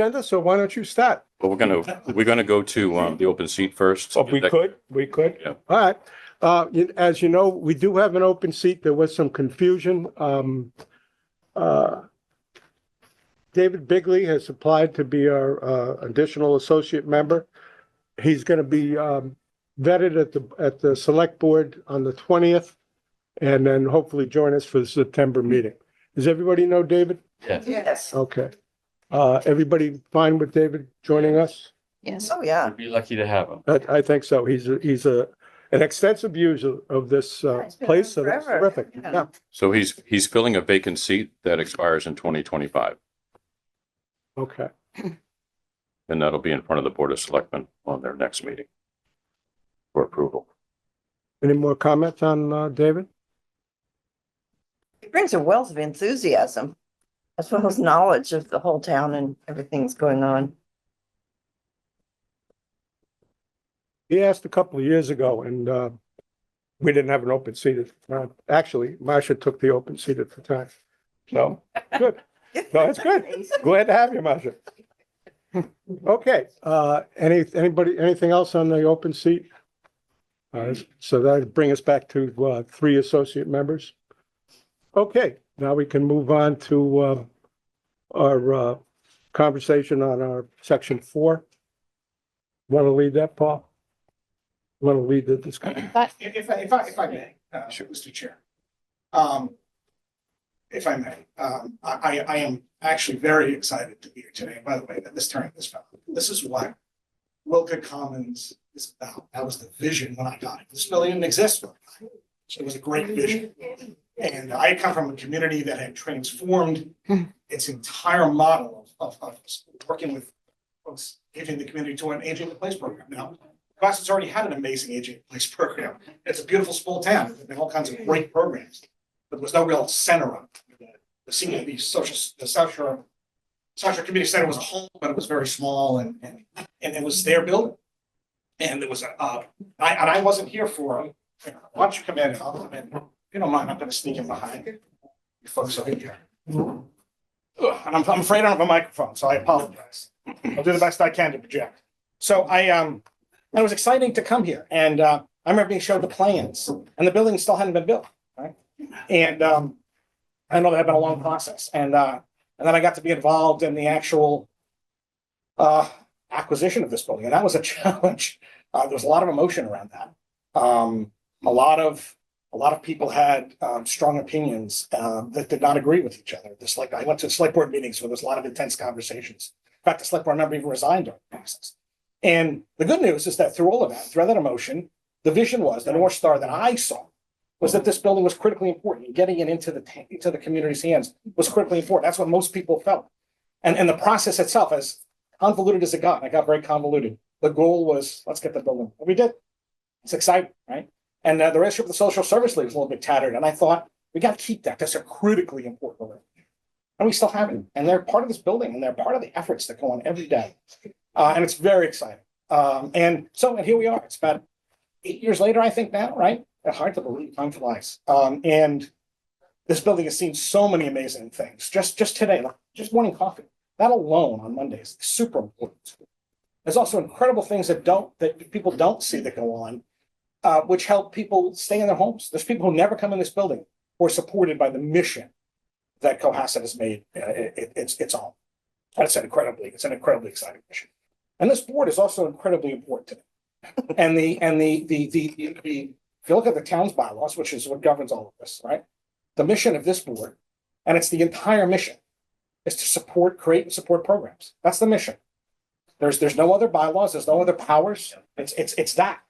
agenda, so why don't you start? Well, we're gonna go to the open seat first. Oh, we could. Yeah. All right. As you know, we do have an open seat. There was some confusion. David Bigley has applied to be our additional associate member. He's going to be vetted at the select board on the 20th, and then hopefully join us for the September meeting. Does everybody know David? Yes. Okay. Everybody fine with David joining us? Yes. Oh, yeah. We'd be lucky to have him. I think so. He's an extensive user of this It's been place, so around that's forever. terrific. Yeah. Yeah. So he's filling a vacant seat that expires in 2025, Okay. and that'll be in front of the Board of Selectmen on their next meeting for approval. Any more comments on David? It brings a wealth of enthusiasm as well as knowledge of the whole town and everything that's going on. He asked a couple of years ago, and we didn't have an open seat at the time. Actually, Marcia took the open seat at the time. So, good. No, that's good. Glad to have you, Marcia. Okay, anything else on the open seat? So that'd bring us back to 3 associate members. Okay, now we can move on to our conversation on our section 4. Want to lead that, Paul? Want to lead the discussion? If I may, Mr. Chair. If I may, I am actually very excited to be here today. By the way, that this is what Wilka Commons is about. That was the vision when I got it. This building didn't exist. So it was a great vision. And I come from a community that had transformed its entire model of working with folks, aging the community to an aging in place program. Now, Glasgow's already had an amazing aging in place program. It's a beautiful small town. There have all kinds of great programs, but there was no real center of it. The South Shore Community Center was a home, but it was very small, and it was their building. And there was I wasn't here for it. Why don't you come in? I'll come in. If you don't mind, I'm going to sneak in behind you folks over here. And I'm afraid I don't have a microphone, so I apologize. I'll do the best I can to project. So it was exciting to come here, and I remember being showed the plans, and the building still hadn't been built, right? And I know that had been a long process, and then I got to be involved in the actual acquisition of this building, and that was a challenge. There was a lot of emotion around that. A lot of people had strong opinions that did not agree with each other. I went to select board meetings where there was a lot of intense conversations. In fact, the select board member even resigned during the process. And the good news is that through all of that, through that emotion, the vision was, the North Star that I saw was that this building was critically important, and getting it into the community's hands was critically important. That's what most people felt. And the process itself, as convoluted as it got, and it got very convoluted, the goal was, let's get the building. And we did. It's exciting, right? And the relationship with the Social Service League was a little bit tattered. And I thought, we got to keep that. That's a critically important relationship. And we still have it. And they're part of this building, and they're part of the efforts that go on every day. And it's very exciting. And here we are. It's about 8 years later, I think now, right? Hard to believe, time flies. And this building has seen so many amazing things. Just today, just morning coffee. That alone on Mondays is super important. There's also incredible things that people don't see that go on, which help people stay in their homes. There's people who never come in this building who are supported by the mission that Cohasset has made its own. It's an incredibly exciting mission. And this board is also incredibly important to them. And if you look at the town's bylaws, which is what governs all of this, right? The mission of this board, and it's the entire mission, is to create and support programs. That's the mission. There's no other bylaws, there's no other powers. It's that.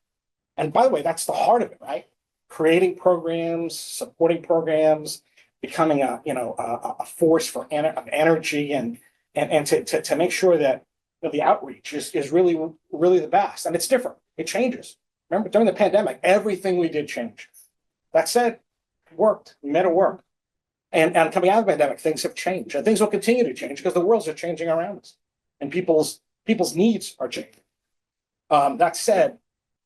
And by the way, that's the heart of it, right? Creating programs, supporting programs, becoming a force for energy and to make sure that the outreach is really the best. And it's different. It changes. Remember, during the pandemic, everything we did changed. That said, it worked. We made it work. And coming out of the pandemic, things have changed. And things will continue to change because the world's are changing around us. And people's needs are changing. That said,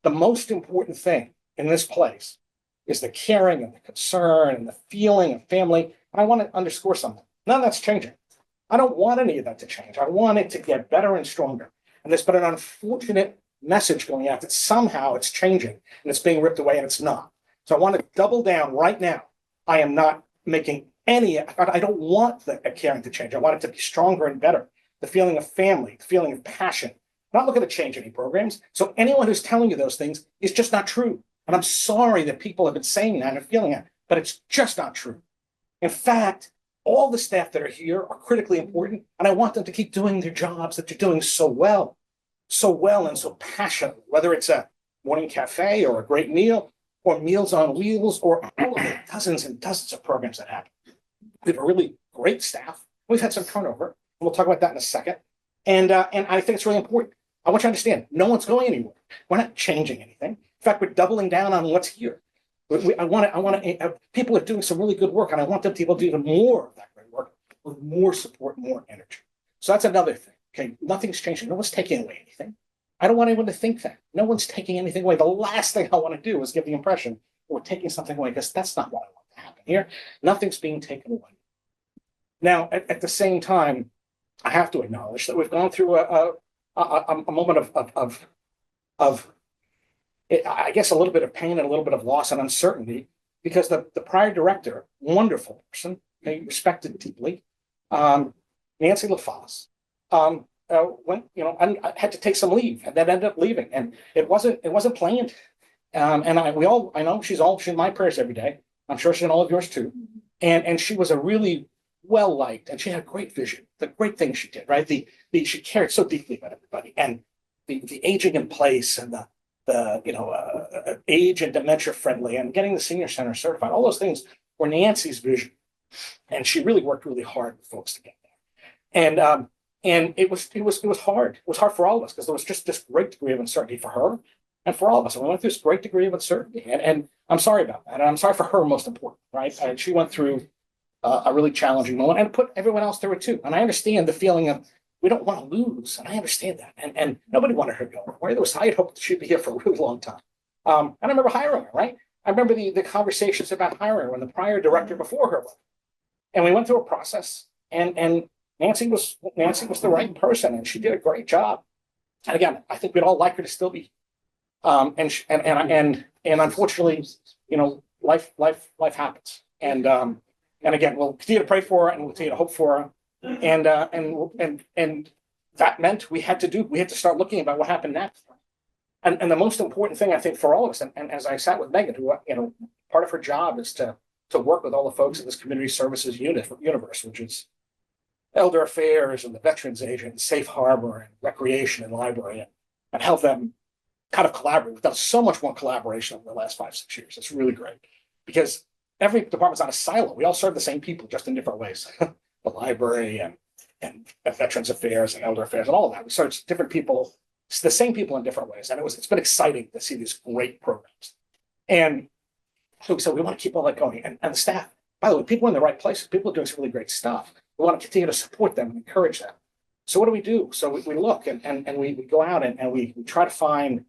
the most important thing in this place is the caring and the concern and the feeling of family. And I want to underscore something. None of that's changing. I don't want any of that to change. I want it to get better and stronger. And there's been an unfortunate message going out that somehow it's changing and it's being ripped away, and it's not. So I want to double down right now. I am not making I don't want the caring to change. I want it to be stronger and better. The feeling of family, the feeling of passion. I'm not looking to change any programs. So anyone who's telling you those things is just not true. And I'm sorry that people have been saying that and feeling that, but it's just not true. In fact, all the staff that are here are critically important, and I want them to keep doing their jobs that they're doing so well and so passionately, whether it's a morning cafe or a great meal or Meals on Wheels or all of the dozens and dozens of programs that happen. We have a really great staff. We've had some turnover, and we'll talk about that in a second. And I think it's really important. I want you to understand, no one's going anywhere. We're not changing anything. In fact, we're doubling down on what's here. I want to, people are doing some really good work, and I want them to be able to do even more of that great work with more support, more energy. So that's another thing. Okay, nothing's changing. No one's taking away anything. I don't want anyone to think that. No one's taking anything away. The last thing I want to do is give the impression we're taking something away, because that's not what I want to happen here. Nothing's being taken away. Now, at the same time, I have to acknowledge that we've gone through a moment of I guess a little bit of pain and a little bit of loss and uncertainty, because the prior director, wonderful person, respected deeply, Nancy LaFosse, went, I had to take some leave, and then ended up leaving, and it wasn't planned. And I know she's in my prayers every day. I'm sure she's in all of yours too. And she was a really well liked, and she had a great vision. The great things she did, right? She cared so deeply about everybody, and the aging in place, and the age and dementia friendly, and getting the senior center certified. All those things were Nancy's vision, and she really worked really hard with folks to get there. And it was hard. It was hard for all of us, because there was just this great degree of uncertainty for her and for all of us. And we went through this great degree of uncertainty, and I'm sorry about that. And I'm sorry for her, most important, right? And she went through a really challenging moment, and put everyone else through it too. And I understand the feeling of, we don't want to lose, and I understand that. And nobody wanted her to go. Right? I had hoped she'd be here for a really long time. And I remember hiring her, right? I remember the conversations about hiring her when the prior director before her left. And we went through a process, and Nancy was the right person, and she did a great job. And again, I think we'd all like her to still be. And unfortunately, life happens. And again, we'll continue to pray for her, and we'll continue to hope for her. And that meant we had to start looking about what happened next. And the most important thing, I think, for all of us, and as I sat with Megan, who, part of her job is to work with all the folks in this community services universe, which is elder affairs and the veterans agent, safe harbor and recreation and library, and help them kind of collaborate. We've done so much more collaboration over the last 5-6 years. It's really great, because every department's not a silo. We all serve the same people, just in different ways. The library and veterans affairs and elder affairs and all of that. We serve different people, the same people in different ways. And it's been exciting to see these great programs. And so we said, we want to keep all that going. And the staff, by the way, people are in the right places. People are doing some really great stuff. We want to continue to support them and encourage them. So what do we do? So we look and we go out and we try to find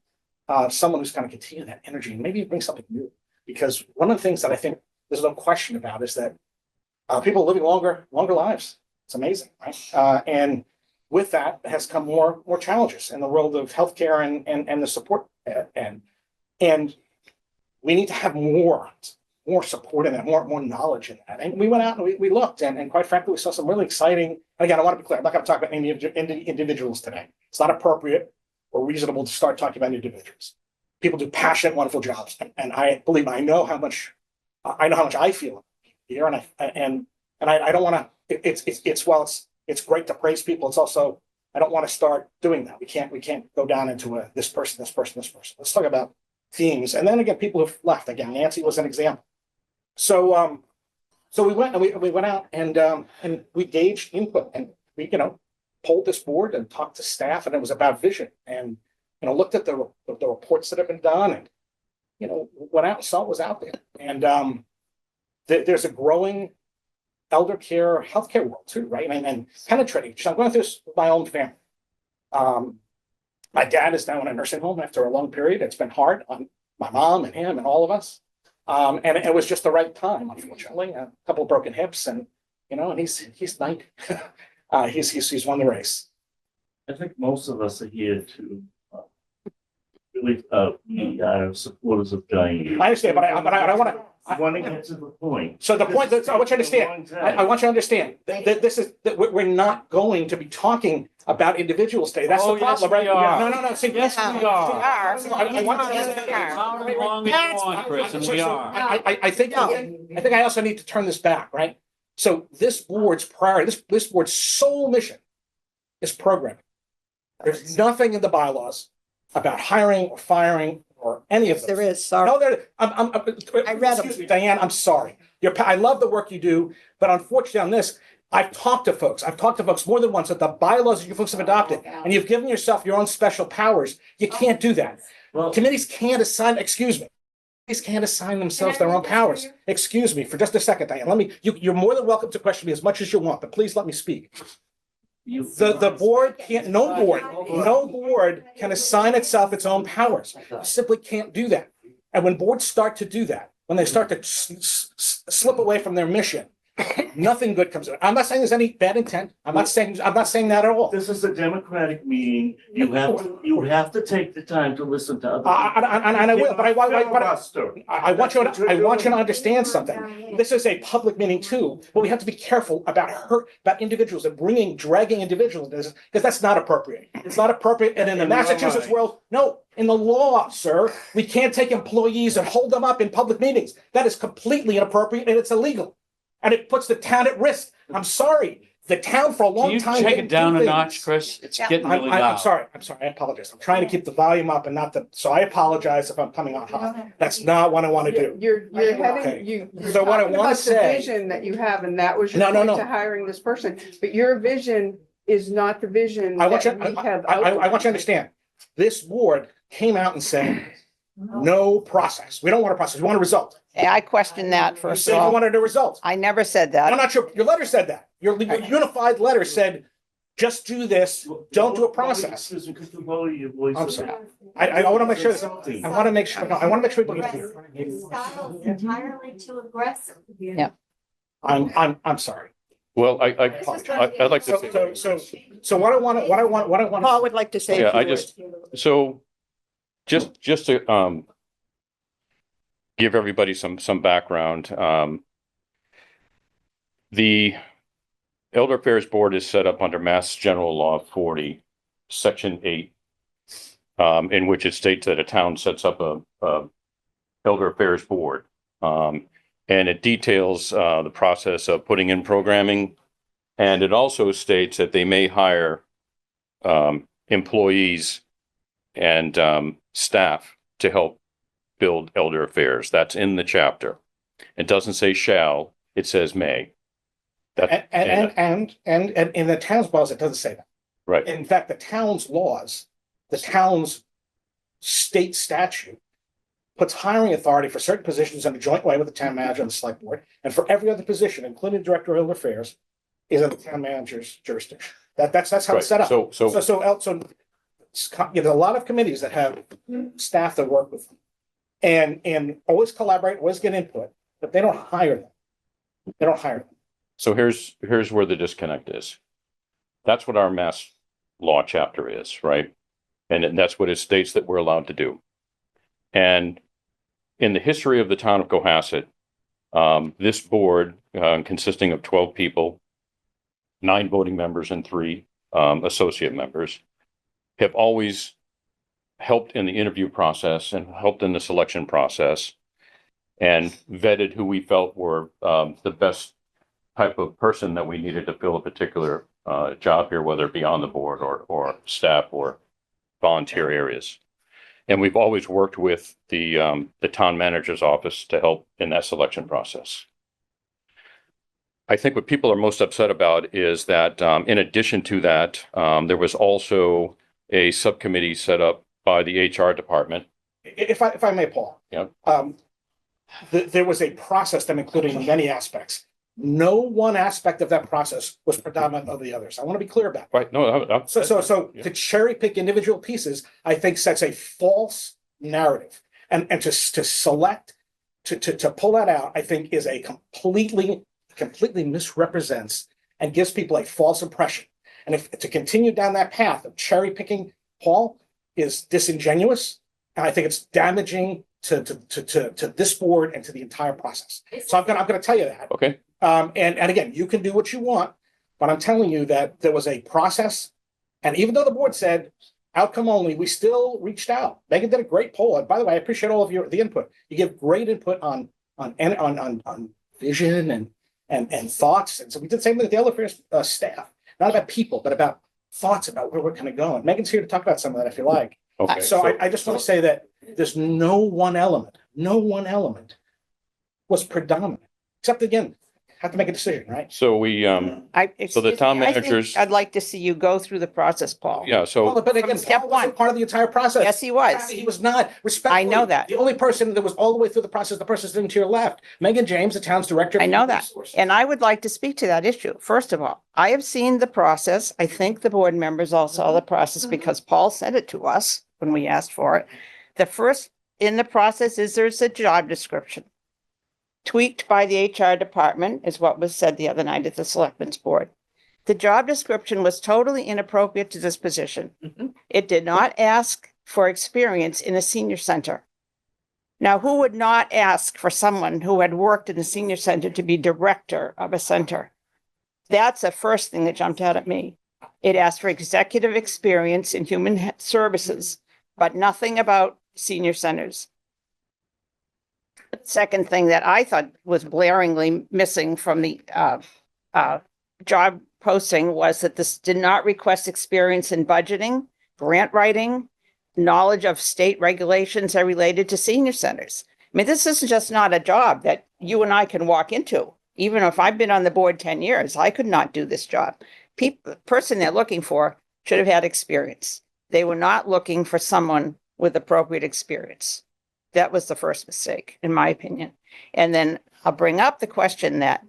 someone who's going to continue that energy and maybe bring something new. Because one of the things that I think there's no question about is that people are living longer lives. It's amazing, right? And with that has come more challenges in the world of healthcare and the support. And we need to have more support in that, more knowledge in that. And we went out and we looked, and quite frankly, we saw some really exciting. Again, I want to be clear, I'm not going to talk about any individuals today. It's not appropriate or reasonable to start talking about individuals. People do passionate, wonderful jobs, and I believe I know how much I feel here, and I don't want to. It's great to praise people. It's also, I don't want to start doing that. We can't go down into this person. Let's talk about themes, and then again, people who've left. Again, Nancy was an example. So we went out and we gauged input, and we polled this board and talked to staff, and it was about vision, and looked at the reports that have been done, and went out and saw what was out there, and there's a growing elder care, healthcare world too, right? And penetrating. So I'm going through this with my own family. My dad is now in a nursing home after a long period. It's been hard on my mom and him and all of us. And it was just the right time, unfortunately. A couple of broken hips, and and he's 90. He's won the race. I think most of us are here to really, we are supporters of Diane. I understand, but I wanna, I want to get to the point. so the point that, I want you to understand, I want you to understand that this is, that we're not going to be talking about individuals today. That's the Oh, yes, problem, right? we are. No, see. Yes, we are. I want you to How understand. long is you want, Chris, and we are. I think I also need to turn this back, right? So this board's priority, this board's sole mission is programming. There's nothing in the bylaws about hiring or firing or any of those. There is, sorry. No, there, I read 'em. excuse me, Diane, I'm sorry. I love the work you do, but unfortunately on this, I've talked to folks more than once that the bylaws that you folks have adopted, and you've given yourself your own special powers. You can't do that. Well, Committees can't assign, excuse me. Committees can't assign themselves their own powers. Excuse me for just a second, Diane. You're more than welcome to question me as much as you want, but please let me speak. The board can't, no board can assign itself its own powers. You simply can't do that. And when boards start to do that, when they start to slip away from their mission, nothing good comes of it. I'm not saying there's any bad intent. I'm not saying that at all. This is a democratic meeting. You have to take the time to listen to other. And I will, but I want you to understand something. something. This is a public meeting too, but we have to be careful about individuals and dragging individuals into this, because that's not appropriate. It's not appropriate. And in the In your Massachusetts mind. world, no, in the law, sir, we can't take employees and hold them up in public meetings. That is completely inappropriate and it's illegal. And it puts the town at risk. I'm sorry. The town for a Can long you time. take didn't it down do a things. notch, Chris? It's Yeah. getting really I'm loud. sorry. I apologize. I'm trying to keep the volume up and so I apologize if I'm coming on hot. That's not what I want to do. You're Okay. heading, you're So what I talking wanna about the say- vision that you have, and that was No, your no, point no. to hiring this person, but your vision is not the vision I want you, that we have. I want you to outlined. understand. This board came out and said, no process. We don't want a process. We want a result. I question that You first of said you all. wanted a result. I never said I'm that. not sure. Your letter said that. Your unified letter said, just do this. Don't do a process. Excuse me, could you lower your voice? I'm sorry. I want to make sure, I want to make sure, no, I want to make sure people can hear. His style is entirely too aggressive. Yeah. I'm sorry. Well, I'd like to say. So what I want Paul would like to say. a Yeah, few I words. So just to give everybody some background, the Elder Affairs Board is set up under Mass General Law 40, Section 8, in which it states that a town sets up a Elder Affairs Board. And it details the process of putting in programming. And it also states that they may hire employees and staff to help build elder affairs. That's in the chapter. It doesn't say shall, it says may. and in the town's laws, it doesn't say that. Right, In fact, the town's laws, the town's state statute puts hiring authority for certain positions in a joint way with the town manager and the select board. And for every other position, including the director of elder affairs, is in the town manager's jurisdiction. That's how right. it's set up. So, You know, a lot of committees that have staff that work with them and always collaborate, always get input, but they don't hire them. They don't hire them. so here's where the disconnect is. That's what our mass law chapter is, right? And that's what it states that we're allowed to do. And in the history of the town of Cohasset, this board, consisting of 12 people, 9 voting members and 3 associate members, have always helped in the interview process and helped in the selection process and vetted who we felt were the best type of person that we needed to fill a particular job here, whether it be on the board or staff or volunteer areas. And we've always worked with the town manager's office to help in that selection process. I think what people are most upset about is that in addition to that, there was also a subcommittee set up by the HR department. If I may, Paul. Yeah. There was a process that included many aspects. No one aspect of that process was predominant of the others. I want to be clear about that. Right, no. So Yeah. to cherry pick individual pieces, I think sets a false narrative. And to select, to pull that out, I think is a completely misrepresents and gives people a false impression. And if to continue down that path of cherry picking Paul is disingenuous, and I think it's damaging to this board and to the entire process. So I'm gonna tell you that. Okay, And again, you can do what you want, but I'm telling you that there was a process. And even though the board said outcome only, we still reached out. Megan did a great poll. And by the way, I appreciate all of the input. You give great input on vision and thoughts. And so we did the same thing with the Elder Affairs staff, not about people, but about thoughts about where we're going to go. And Megan's here to talk about some of that if you like. okay. So I just want to say that there's no one element was predominant, except again, have to make a decision, right? So we, So the town managers- I'd like to see you go through the process, Paul. yeah, so. But again, step Paul wasn't one. part of the entire process. Yes, he was. He was not. Respectfully, I know that. the only person that was all the way through the process, the person sitting to your left, Megan James, the town's director. of I know Human that. Resources. And I would like to speak to that issue. First of all, I have seen the process. I think the board members all saw the process because Paul sent it to us when we asked for it. The first in the process is there's a job description. Tweaked by the HR department is what was said the other night at the selectmen's board. The job description was totally inappropriate to this position. It did not ask for experience in a senior center. Now, who would not ask for someone who had worked in the senior center to be director of a center? That's the first thing that jumped out at me. It asked for executive experience in human services, but nothing about senior centers. The second thing that I thought was blaringly missing from the job posting was that this did not request experience in budgeting, grant writing, knowledge of state regulations that are related to senior centers. I mean, this isn't just not a job that you and I can walk into. Even if I've been on the board 10 years, I could not do this job. The person they're looking for should have had experience. They were not looking for someone with appropriate experience. That was the first mistake, in my opinion. And then I'll bring up the question that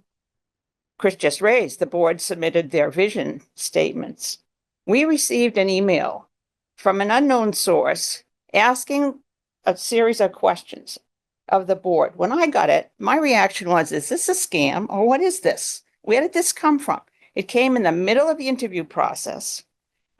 Chris just raised. The board submitted their vision statements. We received an email from an unknown source asking a series of questions of the board. When I got it, my reaction was, is this a scam or what is this? Where did this come from? It came in the middle of the interview process.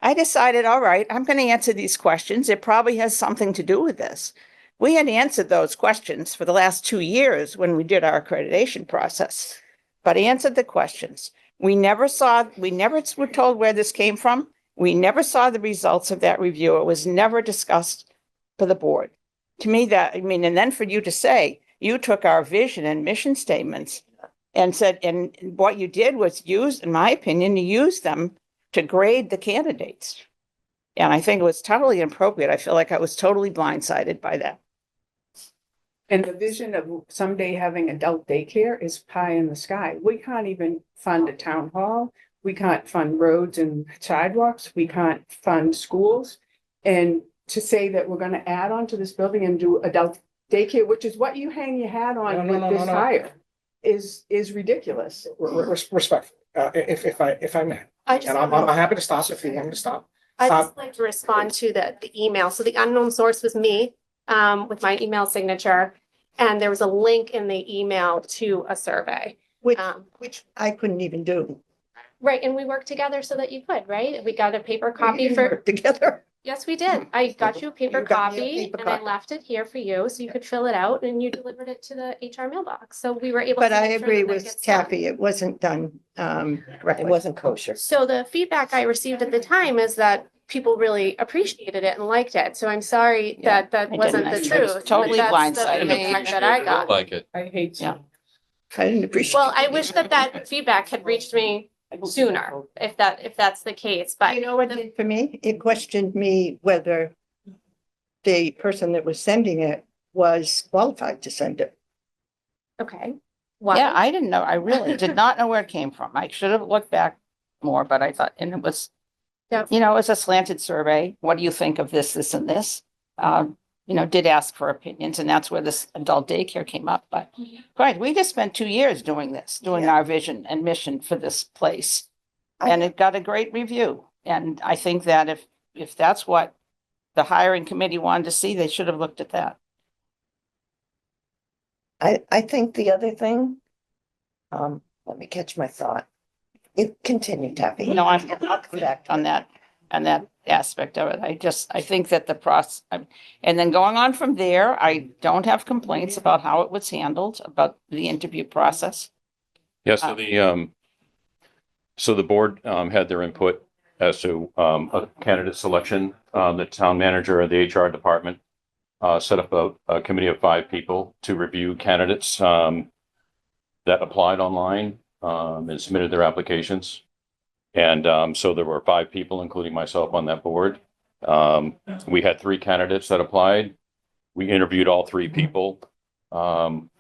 I decided, all right, I'm going to answer these questions. It probably has something to do with this. We had answered those questions for the last 2 years when we did our accreditation process, but answered the questions. We never were told where this came from. We never saw the results of that review. It was never discussed for the board. To me, and then for you to say, you took our vision and mission statements and said, and what you did was use, in my opinion, you used them to grade the candidates. And I think it was totally inappropriate. I feel like I was totally blindsided by that. And the vision of someday having adult daycare is pie in the sky. We can't even fund a town hall. We can't fund roads and sidewalks. We can't fund schools. And to say that we're going to add on to this building and do adult daycare, which is what you hang your hat on with this hire, is ridiculous. Respectfully, if I may, I just, and I'm happy to stop if you want me to stop. I'd just like to respond to the email. So the unknown source was me, with my email signature. And there was a link in the email to a survey. Which I couldn't even do. Right, and we worked together so that you could, right? We got a paper copy We for, worked together. yes, we did. I got you a paper You got me a copy paper and I copy. left it here for you so you could fill it out and you delivered it to the HR mailbox. So we were able. But to I make sure agree that with gets done. Kathy, it wasn't done correctly. It wasn't kosher. So the feedback I received at the time is that people really appreciated it and liked it. So I'm sorry that that I wasn't didn't. the I was truth. but totally that's the blindsided. feedback that I got. Like it. I hate. Yeah. I didn't appreciate. Well, I wish that feedback had reached me sooner, if that's the case, but. You know what it did for me? It questioned me whether the person that was sending it was qualified to send it. Okay. Why? Yeah, I didn't know. I really did not know where it came from. I should have looked back more, but I thought, and it was, Yep. it was a slanted survey. What do you think of this, this and this? Did ask for opinions and that's where this adult daycare came up. But right, we just spent 2 years doing this, doing Yeah. our vision and mission for this place. And it got a great review. And I think that if that's what the hiring committee wanted to see, they should have looked at that. I think the other thing, let me catch my thought. You continue, Taffy. No, I'll come back on that aspect of it. I think that the process, and then going on from there, I don't have complaints about how it was handled, about the interview process. Yeah, so the board had their input as to a candidate selection. The town manager of the HR department set up a committee of 5 people to review candidates that applied online and submitted their applications. And so there were 5 people, including myself, on that board. We had 3 candidates that applied. We interviewed all 3 people.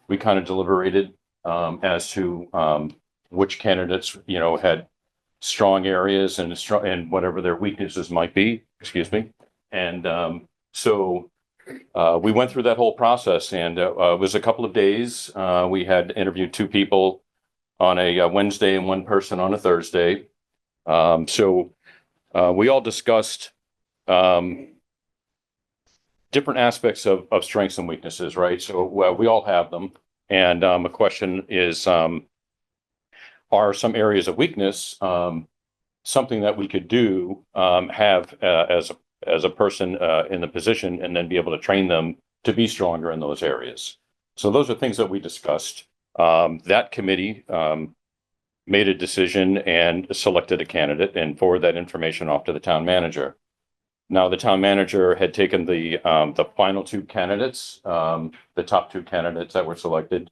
We kind of deliberated as to which candidates, had strong areas and whatever their weaknesses might be, excuse me. And so we went through that whole process, and it was a couple of days. We had interviewed 2 people on a Wednesday and 1 person on a Thursday. So we all discussed different aspects of strengths and weaknesses, right? So we all have them. And a question is, are some areas of weakness something that we could do, have as a person in the position, and then be able to train them to be stronger in those areas? So those are things that we discussed. That committee made a decision and selected a candidate and forwarded that information off to the town manager. Now, the town manager had taken the final 2 candidates, the top 2 candidates that were selected.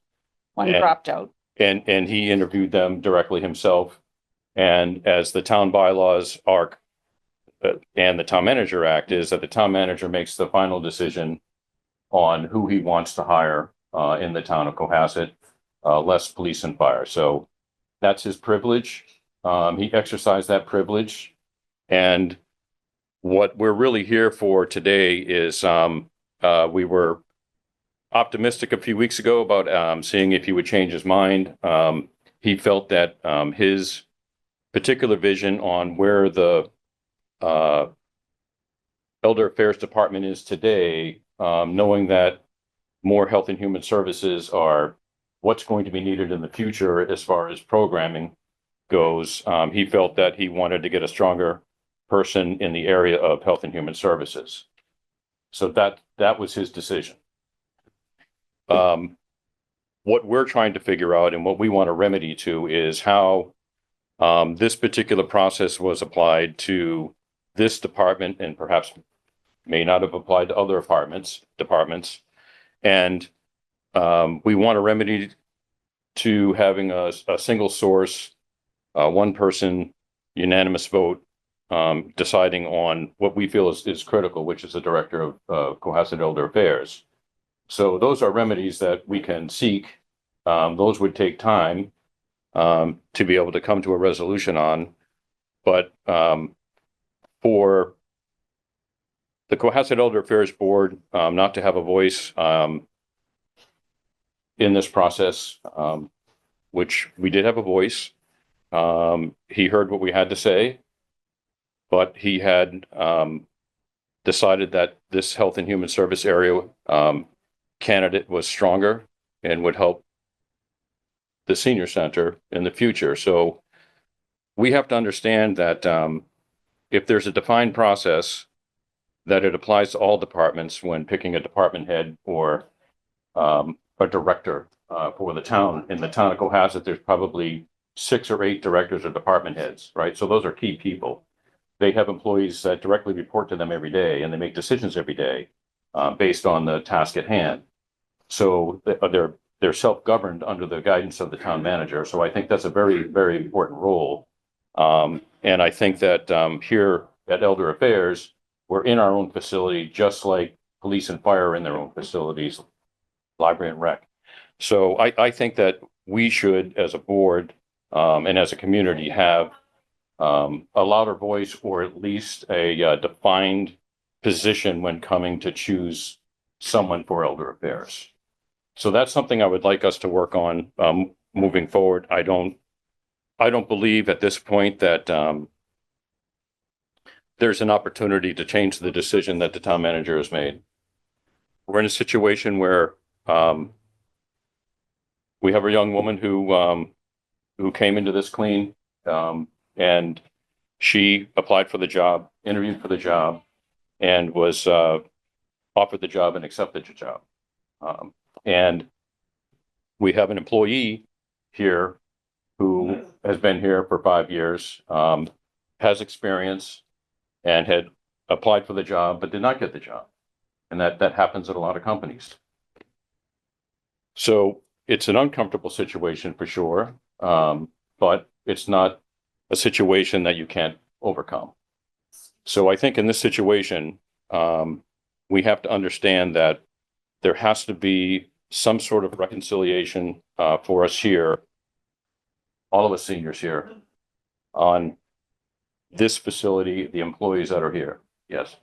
One dropped out. And he interviewed them directly himself. And as the town bylaws are, and the town manager act is that the town manager makes the final decision on who he wants to hire in the town of Cohasset, less police and fire. So that's his privilege. He exercised that privilege. And what we're really here for today is we were optimistic a few weeks ago about seeing if he would change his mind. He felt that his particular vision on where the Elder Affairs Department is today, knowing that more health and human services are what's going to be needed in the future as far as programming goes, he felt that he wanted to get a stronger person in the area of health and human services. So that was his decision. What we're trying to figure out and what we want to remedy to is how this particular process was applied to this department, and perhaps may not have applied to other departments. And we want to remedy to having a single source, 1 person, unanimous vote, deciding on what we feel is critical, which is the director of Cohasset Elder Affairs. So those are remedies that we can seek. Those would take time to be able to come to a resolution on. But for the Cohasset Elder Affairs Board not to have a voice in this process, which we did have a voice, he heard what we had to say, but he had decided that this health and human service area candidate was stronger and would help the senior center in the future. So we have to understand that if there's a defined process, that it applies to all departments when picking a department head or a director for the town. In the town of Cohasset, there's probably 6 or 8 directors or department heads, right? So those are key people. They have employees that directly report to them every day, and they make decisions every day based on the task at hand. So they're self-governed under the guidance of the town manager. So I think that's a very, very important role. And I think that here at Elder Affairs, we're in our own facility, just like police and fire are in their own facilities, library and rec. So I think that we should, as a board and as a community, have a louder voice, or at least a defined position when coming to choose someone for Elder Affairs. So that's something I would like us to work on moving forward. I don't believe at this point that there's an opportunity to change the decision that the town manager has made. We're in a situation where we have a young woman who came into this clean. And she applied for the job, interviewed for the job, and was offered the job and accepted the job. And we have an employee here who has been here for 5 years, has experience, and had applied for the job but did not get the job. And that happens at a lot of companies. So it's an uncomfortable situation for sure, but it's not a situation that you can't overcome. So I think in this situation, we have to understand that there has to be some sort of reconciliation for us here, all of us seniors here, on this facility, the employees that are here. Yes.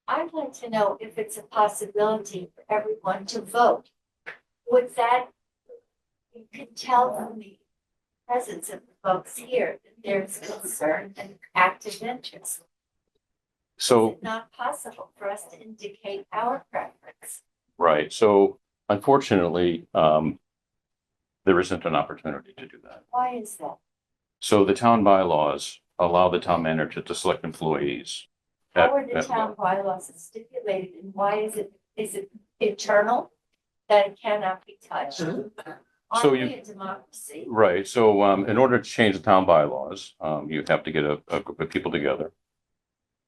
I'd like to know if it's a possibility for everyone to vote. Would that, you can tell from the presence of the folks here that there's concern and active interest. So, It's not possible for us to indicate our preference. right. So unfortunately, there isn't an opportunity to do that. Why is that? So the town bylaws allow the town manager to select employees. How are the town bylaws stipulated and why is it internal that it cannot be touched? So Aren't you- we a democracy? Right, so in order to change the town bylaws, you have to get a group of people together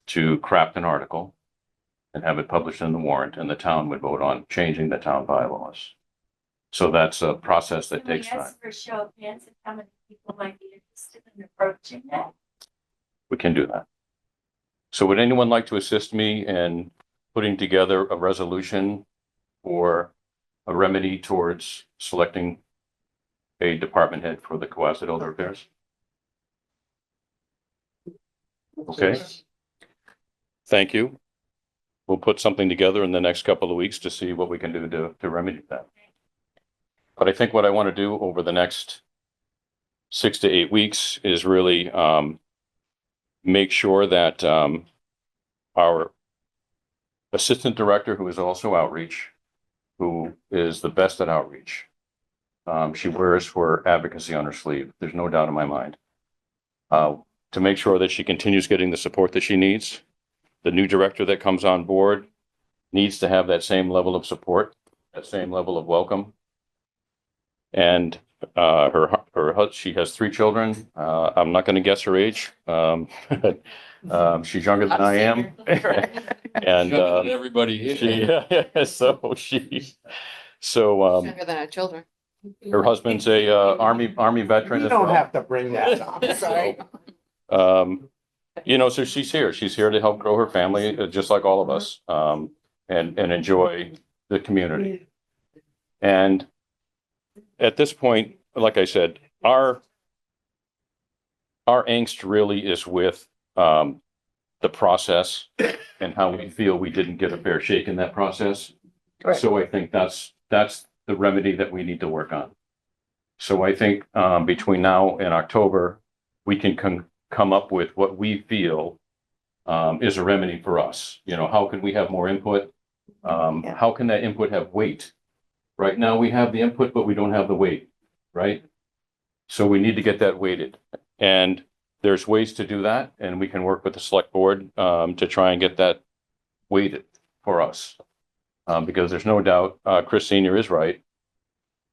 to craft an article and have it published in the warrant, and the town would vote on changing the town bylaws. So that's a process that takes Can we time. ask for a show of hands of how many people might be interested in approaching that? We can do that. So would anyone like to assist me in putting together a resolution or a remedy towards selecting a department head for the Cohasset Elder Affairs? Okay. Thank you. We'll put something together in the next couple of weeks to see what we can do to remedy that. But I think what I want to do over the next 6 to 8 weeks is really make sure that our assistant director, who is also outreach, who is the best at outreach, she wears her advocacy on her sleeve. There's no doubt in my mind. To make sure that she continues getting the support that she needs. The new director that comes on board needs to have that same level of support, that same level of welcome. And she has 3 children. I'm not going to guess her age. She's younger than I am. And Everybody here. so Younger than our children. her husband's a army veteran You as don't well. have to bring that up. Sorry. So she's here. She's here to help grow her family, just like all of us, and enjoy the community. And at this point, like I said, our angst really is with the process and how we feel we didn't get a fair shake in that process. Right. So I think that's the remedy that we need to work on. So I think between now and October, we can come up with what we feel is a remedy for us. You know, how can we have more input? How can that input have weight? Right now, we have the input, but we don't have the weight, right? So we need to get that weighted. And there's ways to do that, and we can work with the select board to try and get that weighted for us. Because there's no doubt, Chris Senior is right.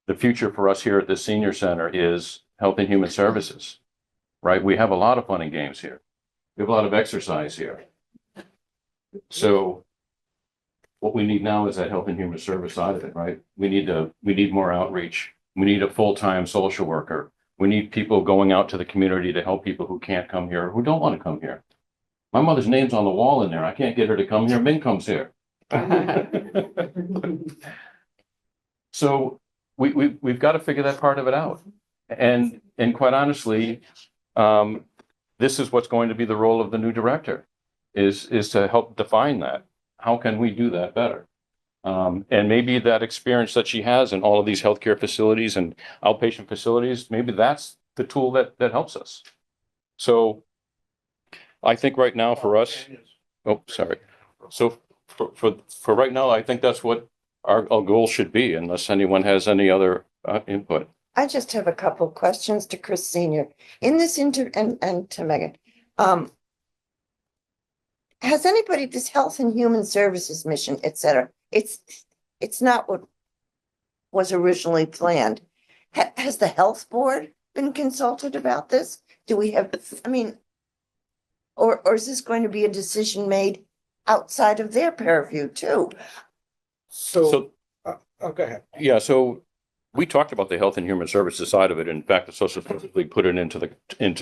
The future for us here at the senior center is health and human services, right? We have a lot of fun and games here. We have a lot of exercise here. So what we need now is that health and human service side of it, right? We need more outreach. We need a full-time social worker. We need people going out to the community to help people who can't come here, who don't want to come here. My mother's name's on the wall in there. I can't get her to come here. Ming comes here. So we've got to figure that part of it out. And quite honestly, this is what's going to be the role of the new director, is to help define that. How can we do that better? And maybe that experience that she has in all of these healthcare facilities and outpatient facilities, maybe that's the tool that helps us. So I think right now for us, oh, sorry. So for right now, I think that's what our goal should be, unless anyone has any other input. I just have a couple of questions to Chris Senior. In this and to Megan. Has anybody, this Health and Human Services mission, et cetera, it's not what was originally planned. Has the health board been consulted about this? Do we have, I mean, or is this going to be a decision made outside of their purview too? So, oh, go ahead. Yeah, so we talked about the Health and Human Services side of it. In fact, the Social Services League put it into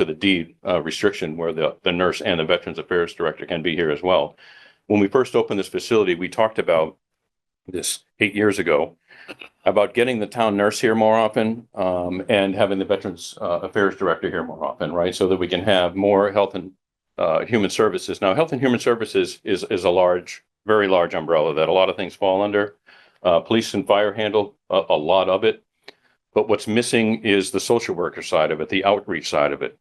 the deed restriction where the nurse and the Veterans Affairs Director can be here as well. When we first opened this facility, we talked about this 8 years ago, about getting the town nurse here more often, and having the Veterans Affairs Director here more often, right? So that we can have more health and human services. Now, Health and Human Services is a large, very large umbrella that a lot of things fall under. Police and fire handle a lot of it, but what's missing is the social worker side of it, the outreach side of it.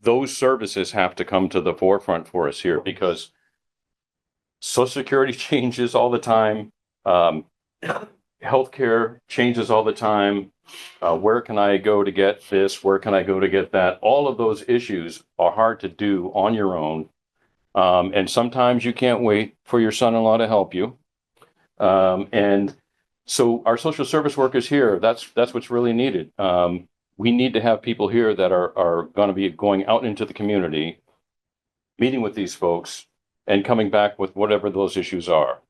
Those services have to come to the forefront for us here because Social Security changes all the time. Healthcare changes all the time. Where can I go to get this? Where can I go to get that? All of those issues are hard to do on your own. And sometimes you can't wait for your son-in-law to help you. And so our social service workers here, that's what's really needed. We need to have people here that are going to be going out into the community, meeting with these folks and coming back with whatever those issues are.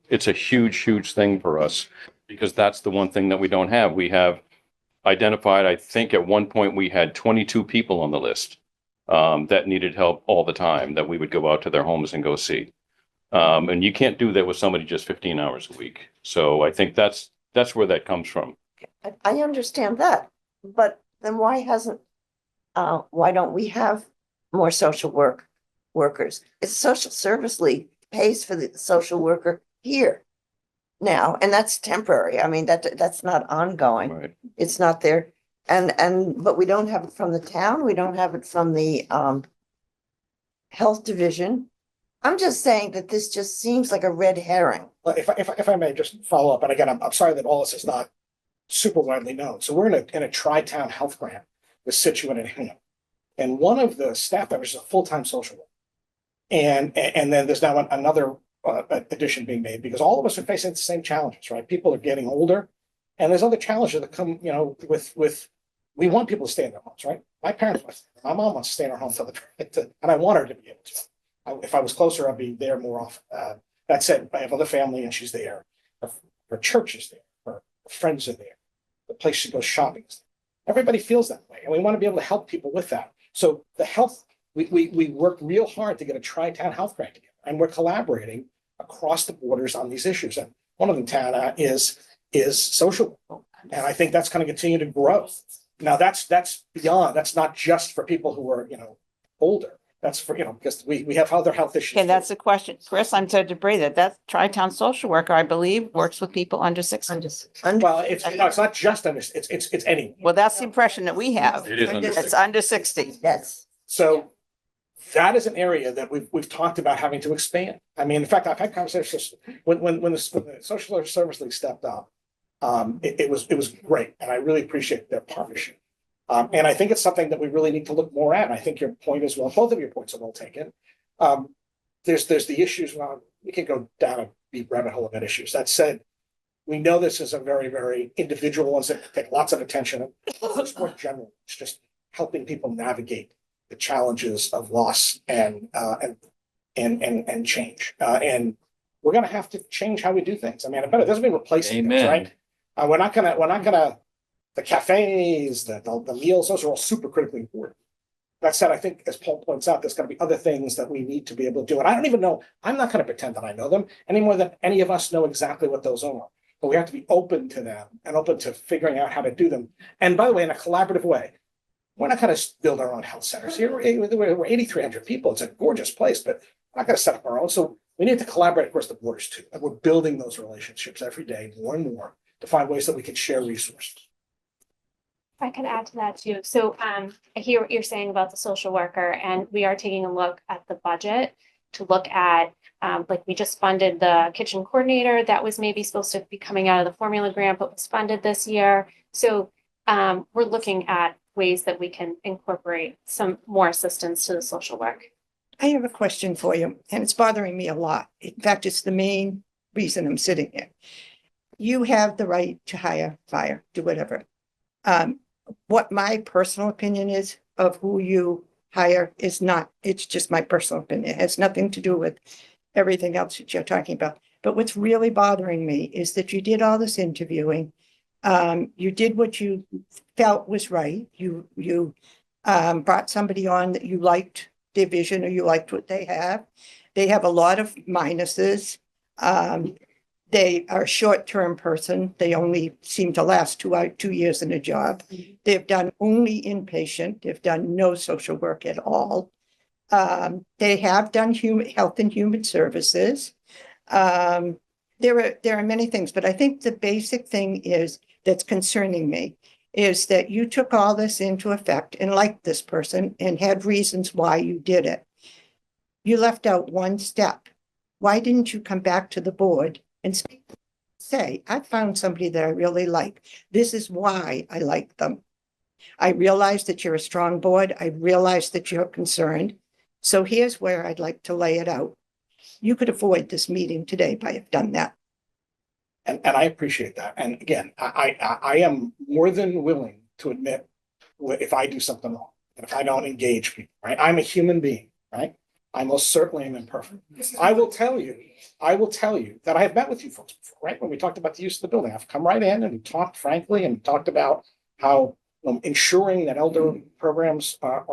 It's a huge, huge thing for us because that's the one thing that we don't have. We have identified, I think at one point we had 22 people on the list that needed help all the time that we would go out to their homes and go see. And you can't do that with somebody just 15 hours a week. So I think that's where that comes from. I understand that, but then why don't we have more social workers? It's Social Service League pays for the social worker here now, and that's temporary. I mean, that's not ongoing. Right. It's not there. But we don't have it from the town. We don't have it from the health division. I'm just saying that this just seems like a red herring. Well, if I may just follow up, and again, I'm sorry that all this is not super widely known. So we're in a tri-town health grant with Situate and Hingham. And one of the staff members is a full-time social worker. And then there's now another addition being made because all of us are facing the same challenges, right? People are getting older and there's other challenges that come, with we want people to stay in their homes, right? My mom wants to stay in her home and I want her to be able to. If I was closer, I'd be there more often. That said, I have other family and she's there. Her church is there. Her friends are there. The place she goes shopping is there. Everybody feels that way. And we want to be able to help people with that. So the health, we work real hard to get a tri-town health grant together. And we're collaborating across the borders on these issues. And one of them, Tana, is social. And I think that's going to continue to grow. Now that's beyond, that's not just for people who are, older. That's for, because we have other health issues. Okay, that's the question. Chris, I'm sorry to bring that tri-town social worker, I believe, works with people under 60. Well, it's not just under, it's anyone. Well, that's the impression that we have. It is under It's under 60. Yes. So that is an area that we've talked about having to expand. I mean, in fact, I've had conversations when the Social Service League stepped up. It was great, and I really appreciate their partnership. And I think it's something that we really need to look more at. And I think your point is well, both of your points are well taken. There's the issues. We can go down a deep rabbit hole of issues. That said, we know this is a very, very individual ones that take lots of attention. It's more general. It's just helping people navigate the challenges of loss and change. And we're going to have to change how we do things. I mean, I bet it doesn't mean replacing things, right? We're not gonna. The cafes, the meals, those are all super critically important. That said, I think, as Paul points out, there's going to be other things that we need to be able to do. And I don't even know, I'm not going to pretend that I know them any more than any of us know exactly what those are. But we have to be open to them and open to figuring out how to do them. And by the way, in a collaborative way, we're not going to build our own health centers here. We're 8,300 people. It's a gorgeous place, but we're not going to set up our own. So we need to collaborate across the borders too. And we're building those relationships every day, more and more, to find ways that we can share resources. If I could add to that too. So I hear what you're saying about the social worker, and we are taking a look at the budget to look at, like we just funded the kitchen coordinator that was maybe supposed to be coming out of the formula grant, but was funded this year. So we're looking at ways that we can incorporate some more assistance to the social work. I have a question for you, and it's bothering me a lot. In fact, it's the main reason I'm sitting here. You have the right to hire, fire, do whatever. What my personal opinion is of who you hire is not, it's just my personal opinion. It has nothing to do with everything else that you're talking about. But what's really bothering me is that you did all this interviewing. You did what you felt was right. You brought somebody on that you liked their vision or you liked what they have. They have a lot of minuses. They are a short-term person. They only seem to last 2 years in a job. They've done only inpatient. They've done no social work at all. They have done health and human services. There are many things, but I think the basic thing that's concerning me is that you took all this into effect and liked this person and had reasons why you did it. You left out one step. Why didn't you come back to the board and say, I found somebody that I really like. This is why I like them. I realize that you're a strong board. I realize that you're concerned. So here's where I'd like to lay it out. You could avoid this meeting today by have done that. And I appreciate that. And again, I am more than willing to admit if I do something wrong, and if I don't engage people, right? I'm a human being, right? I most certainly am imperfect. I will tell you that I have met with you folks before, right? When we talked about the use of the building, I've come right in and talked frankly and talked about how ensuring that elder programs are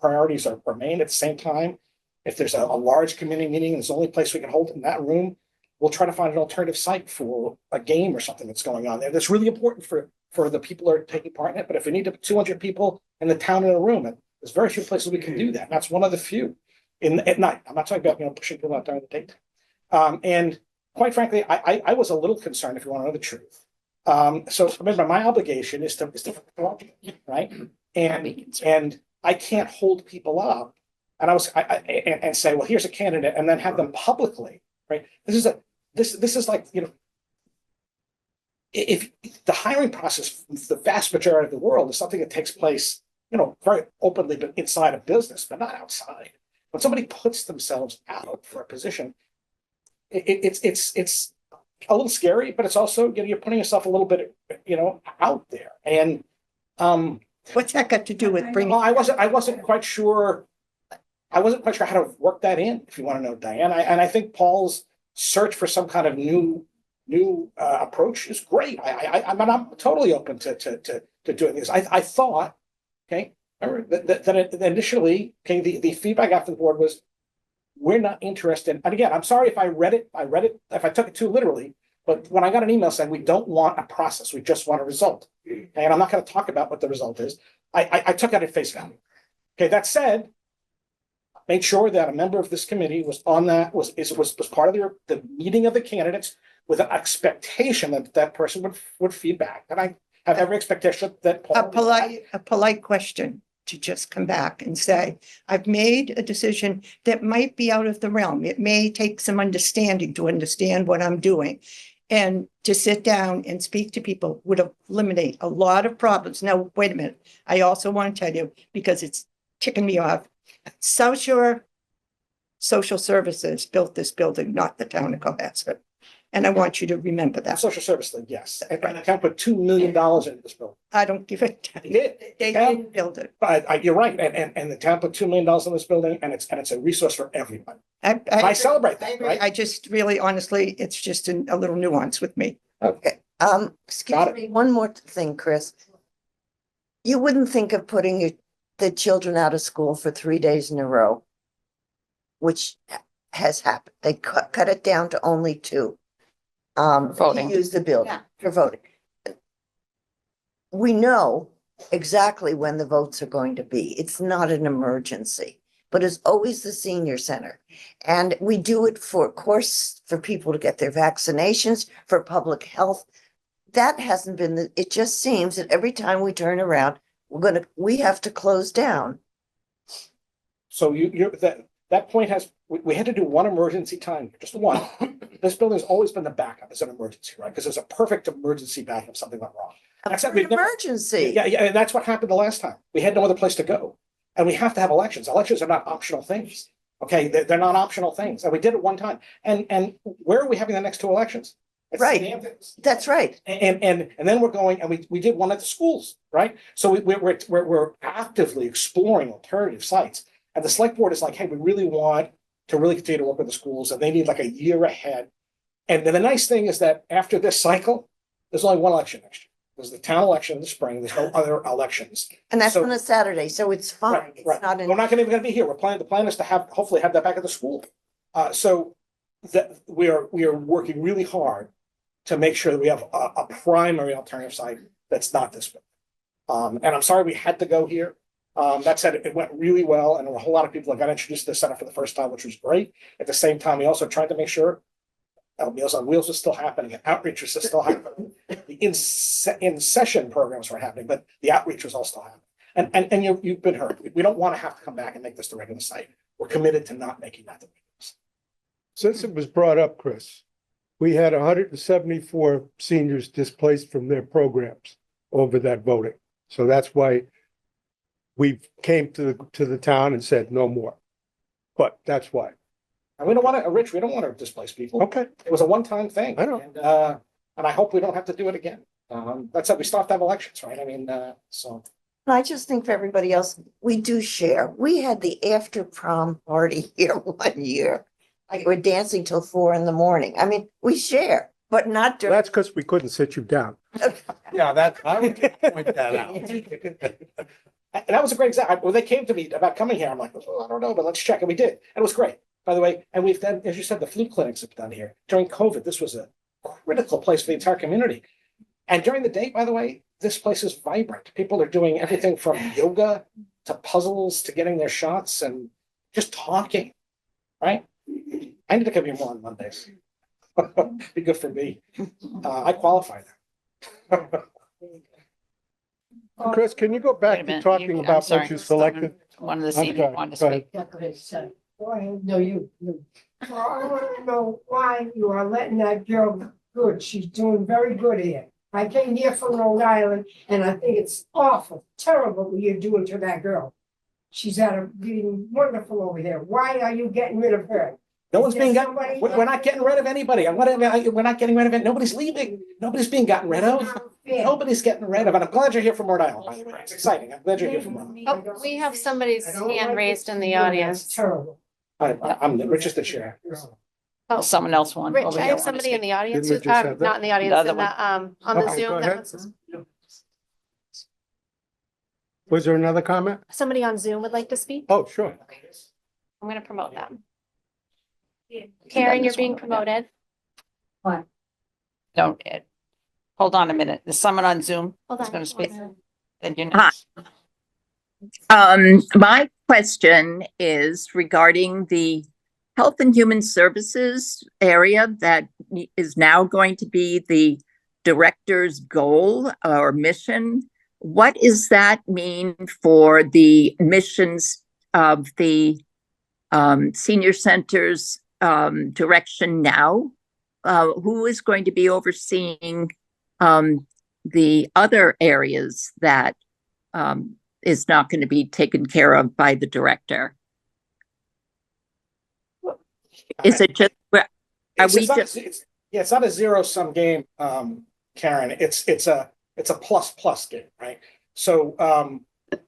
priorities are remain at the same time. If there's a large community meeting, it's the only place we can hold it in that room. We'll try to find an alternative site for a game or something that's going on there. That's really important for the people who are taking part in it. But if we need 200 people in the town in a room, there's very few places we can do that. And that's one of the few at night. I'm not talking about, pushing people out during the daytime. And quite frankly, I was a little concerned, if you want to know the truth. So remember, my obligation is to right? And I can't hold people up and say, well, here's a candidate, and then have them publicly, right? This is like, if the hiring process, the vast majority of the world is something that takes place, very openly, but inside a business, but not outside. When somebody puts themselves out for a position, it's a little scary, but it's also, you're putting yourself a little bit, out there. And What's that got to do with bringing? well, I wasn't quite sure. I wasn't quite sure how to work that in, if you want to know, Diane. And I think Paul's search for some kind of new approach is great. I'm totally open to doing this. I thought, okay, that initially, okay, the feedback I got from the board was, we're not interested. And again, I'm sorry if I read it, if I took it too literally, but when I got an email saying we don't want a process, we just want a result. Okay, and I'm not going to talk about what the result is. I took that at face value. Okay, that said, made sure that a member of this committee was on that, was part of the meeting of the candidates with an expectation that that person would feedback. And I have every expectation that Paul. A polite question to just come back and say, I've made a decision that might be out of the realm. It may take some understanding to understand what I'm doing. And to sit down and speak to people would eliminate a lot of problems. Now, wait a minute. I also want to tell you, because it's ticking me off, South Shore Social Services built this building, not the town of Cohasset. And I want you to remember that. Social service thing, yes. And the town put $2 million into this building. I don't give it. They didn't build it. But you're right. And the town put $2 million in this building, and it's a resource for everyone. I celebrate that, right? I just really, honestly, it's just a little nuance with me. Okay, excuse me, one more thing, Chris. You wouldn't think of putting the children out of school for 3 days in a row, which has happened. They cut it down to only 2. Voting. To use the building Yeah. for voting. We know exactly when the votes are going to be. It's not an emergency, but it's always the senior center. And we do it for, of course, for people to get their vaccinations, for public health. That hasn't been, it just seems that every time we turn around, we have to close down. So that point we had to do one emergency time, just one. This building's always been the backup as an emergency, right? Because there's a perfect emergency backup if something went wrong. That's it. An We've never- emergency. Yeah, yeah, and that's what happened the last time. We had no other place to go. And we have to have elections. Elections are not optional things. Okay, they're not optional things. And we did it one time. And where are we having the next 2 elections? It's Right. Hamptons. That's right. And then we're going, and we did one at the schools, right? So we're actively exploring alternative sites. And the select board is like, hey, we really want to really continue to work with the schools, and they need like a year ahead. And then the nice thing is that after this cycle, there's only one election next year. There's the town election in the spring. There's no other elections. And that's So- on a Saturday, so it's fine. Right, It's right. not We're not gonna be here. The plan is to hopefully have that back at the school. So that we are working really hard to make sure that we have a primary alternative site that's not this one. And I'm sorry we had to go here. That said, it went really well, and there were a whole lot of people that got introduced to the center for the first time, which was great. At the same time, we also tried to make sure Meals on Wheels was still happening, and outreach was still happening. The in-session programs were happening, but the outreach was all still happening. And you've been heard. We don't want to have to come back and make this the regular site. We're committed to not making that the regular site. Since it was brought up, Chris, we had 174 seniors displaced from their programs over that voting. So that's why we came to the town and said no more. But that's why. And we don't want to, Rich, we don't want to displace people. Okay, It was a one-time thing. I know. And I hope we don't have to do it again. That's it. We still have to have elections, right? I mean, so. I just think for everybody else, we do share. We had the after prom party here one year. Like we're dancing till 4 a.m. I mean, we share, but not during. that's because we couldn't sit you down. Yeah, I would point that out. And that was a great example. When they came to me about coming here, I'm like, well, I don't know, but let's check. And we did. And it was great, by the way. And we've done, as you said, the flu clinics have done here. During COVID, this was a critical place for the entire community. And during the day, by the way, this place is vibrant. People are doing everything from yoga to puzzles to getting their shots and just talking, right? I need to come here more on Mondays. Be good for me. I qualify there. Chris, can you go Wait a back to minute, talking I'm about sorry, what you someone- selected? One of the I'm seniors sorry, wanted to go ahead. speak. Yeah, go ahead, sorry. Go ahead. No, you. Well, I want to know why you are letting that girl go good. She's doing very good here. I came here from Rhode Island and I think it's awful, terrible what you're doing to that girl. She's being wonderful over here. Why are you getting rid of her? No one's Is there being gotten, somebody- we're not getting rid of anybody. We're not getting rid of it. Nobody's leaving. Nobody's being gotten rid of. Fair. Nobody's getting rid of it. I'm glad you're here from Rhode Island, by the way. It's exciting. I'm glad you're here from Rhode Island. Oh, we have somebody's I don't hand like raised what in the you're doing. audience. That's terrible. I'm Rich is the chair. Oh, Someone else wanted. Rich, over I here have wanted to somebody in speak. the audience, Didn't we just have that? not in the audience, The other in the, on the Okay, go Zoom. ahead. that was- Was there another comment? Somebody on Zoom would like to speak. Oh, sure. I'm gonna promote them. Karen, you're being promoted. Don't, hold on a minute. There's someone on Zoom Hold that's on. going to speak. Then you're Hi. next. My question is regarding the Health and Human Services area that is now going to be the director's goal or mission. What does that mean for the missions of the senior centers direction now? Who is going to be overseeing the other areas that is not going to be taken care of by the director? Is it just, are It's we not- just, it's not a zero-sum game, Karen. It's a plus game, right? So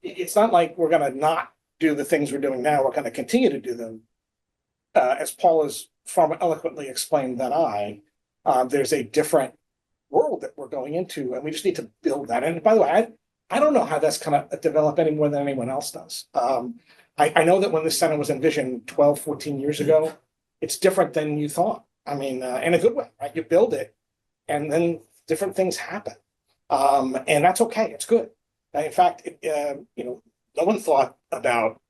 it's not like we're gonna not do the things we're doing now. We're gonna continue to do them. As Paul has far more eloquently explained than I, there's a different world that we're going into, and we just need to build that. And by the way, I don't know how that's gonna develop any more than anyone else does. I know that when this center was envisioned 12, 14 years ago, it's different than you thought. I mean, in a good way, right? You build it and then different things happen. And that's okay. It's good. In fact, no one thought about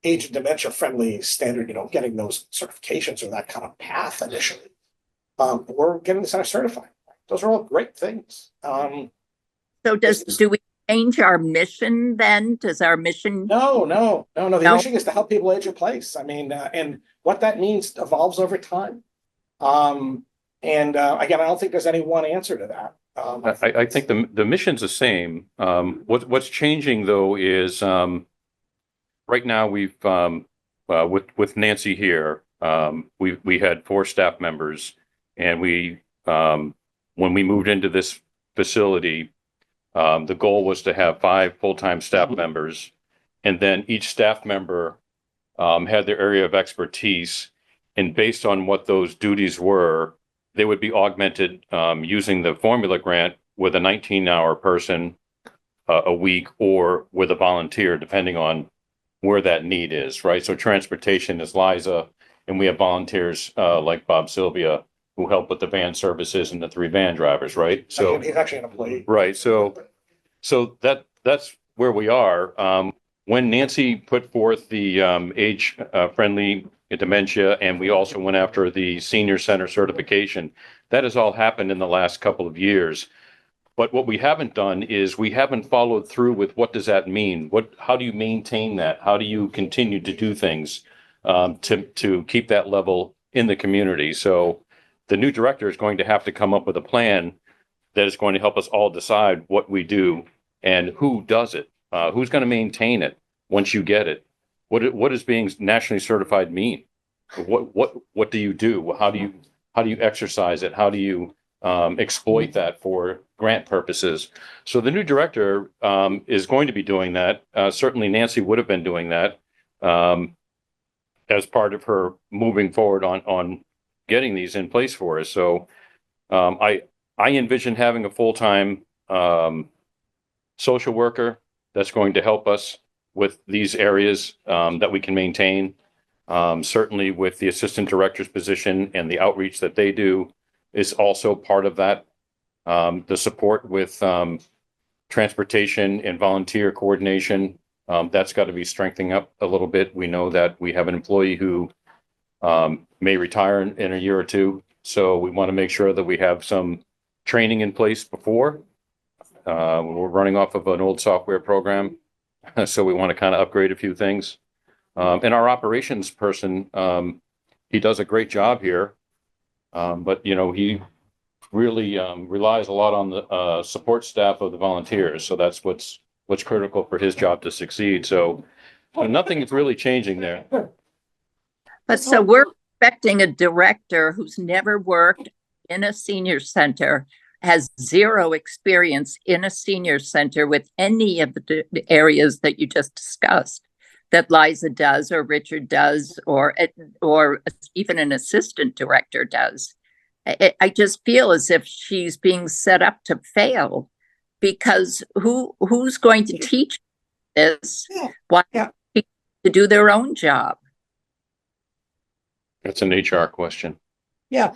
age and dementia friendly standard, getting those certifications or that kind of path initially. We're getting the center certified. Those are all great things. so do we change our mission then? Does our mission? No. The No. mission is to help people age in place. I mean, and what that means evolves over time. Again, I don't think there's any one answer to that. I think the mission's the same. What's changing though is, right now we've, with Nancy here, we had 4 staff members and when we moved into this facility, the goal was to have 5 full-time staff members. And then each staff member, had their area of expertise, and based on what those duties were, they would be augmented, using the formula grant with a 19-hour person a week, or with a volunteer, depending on where that need is, right? So transportation is Liza, and we have volunteers like Bob Sylvia, who help with the van services and the 3 van drivers, right? So, He's actually an employee. right, so that's where we are. When Nancy put forth the age friendly dementia, and we also went after the senior center certification, that has all happened in the last couple of years. But what we haven't done is we haven't followed through with what does that mean? How do you maintain that? How do you continue to do things to keep that level in the community? So the new director is going to have to come up with a plan that is going to help us all decide what we do and who does it. Who's going to maintain it once you get it? What does being nationally certified mean? What do you do? How do you exercise it? How do you exploit that for grant purposes? So the new director is going to be doing that. Certainly Nancy would have been doing that as part of her moving forward on getting these in place for us. So I envision having a full-time social worker that's going to help us with these areas that we can maintain. Certainly with the assistant director's position and the outreach that they do is also part of that. The support with transportation and volunteer coordination, that's got to be strengthening up a little bit. We know that we have an employee who may retire in a year or 2. So we want to make sure that we have some training in place before. We're running off of an old software program, so we want to kind of upgrade a few things. And our operations person, he does a great job here. But he really relies a lot on the support staff of the volunteers. So that's what's critical for his job to succeed. So nothing is really changing there. But so we're expecting a director who's never worked in a senior center, has 0 experience in a senior center with any of the areas that you just discussed, that Liza does, or Richard does, or even an assistant director does. I just feel as if she's being set up to fail, because who's going to teach this? Why to do their own job? That's an HR question. Yeah,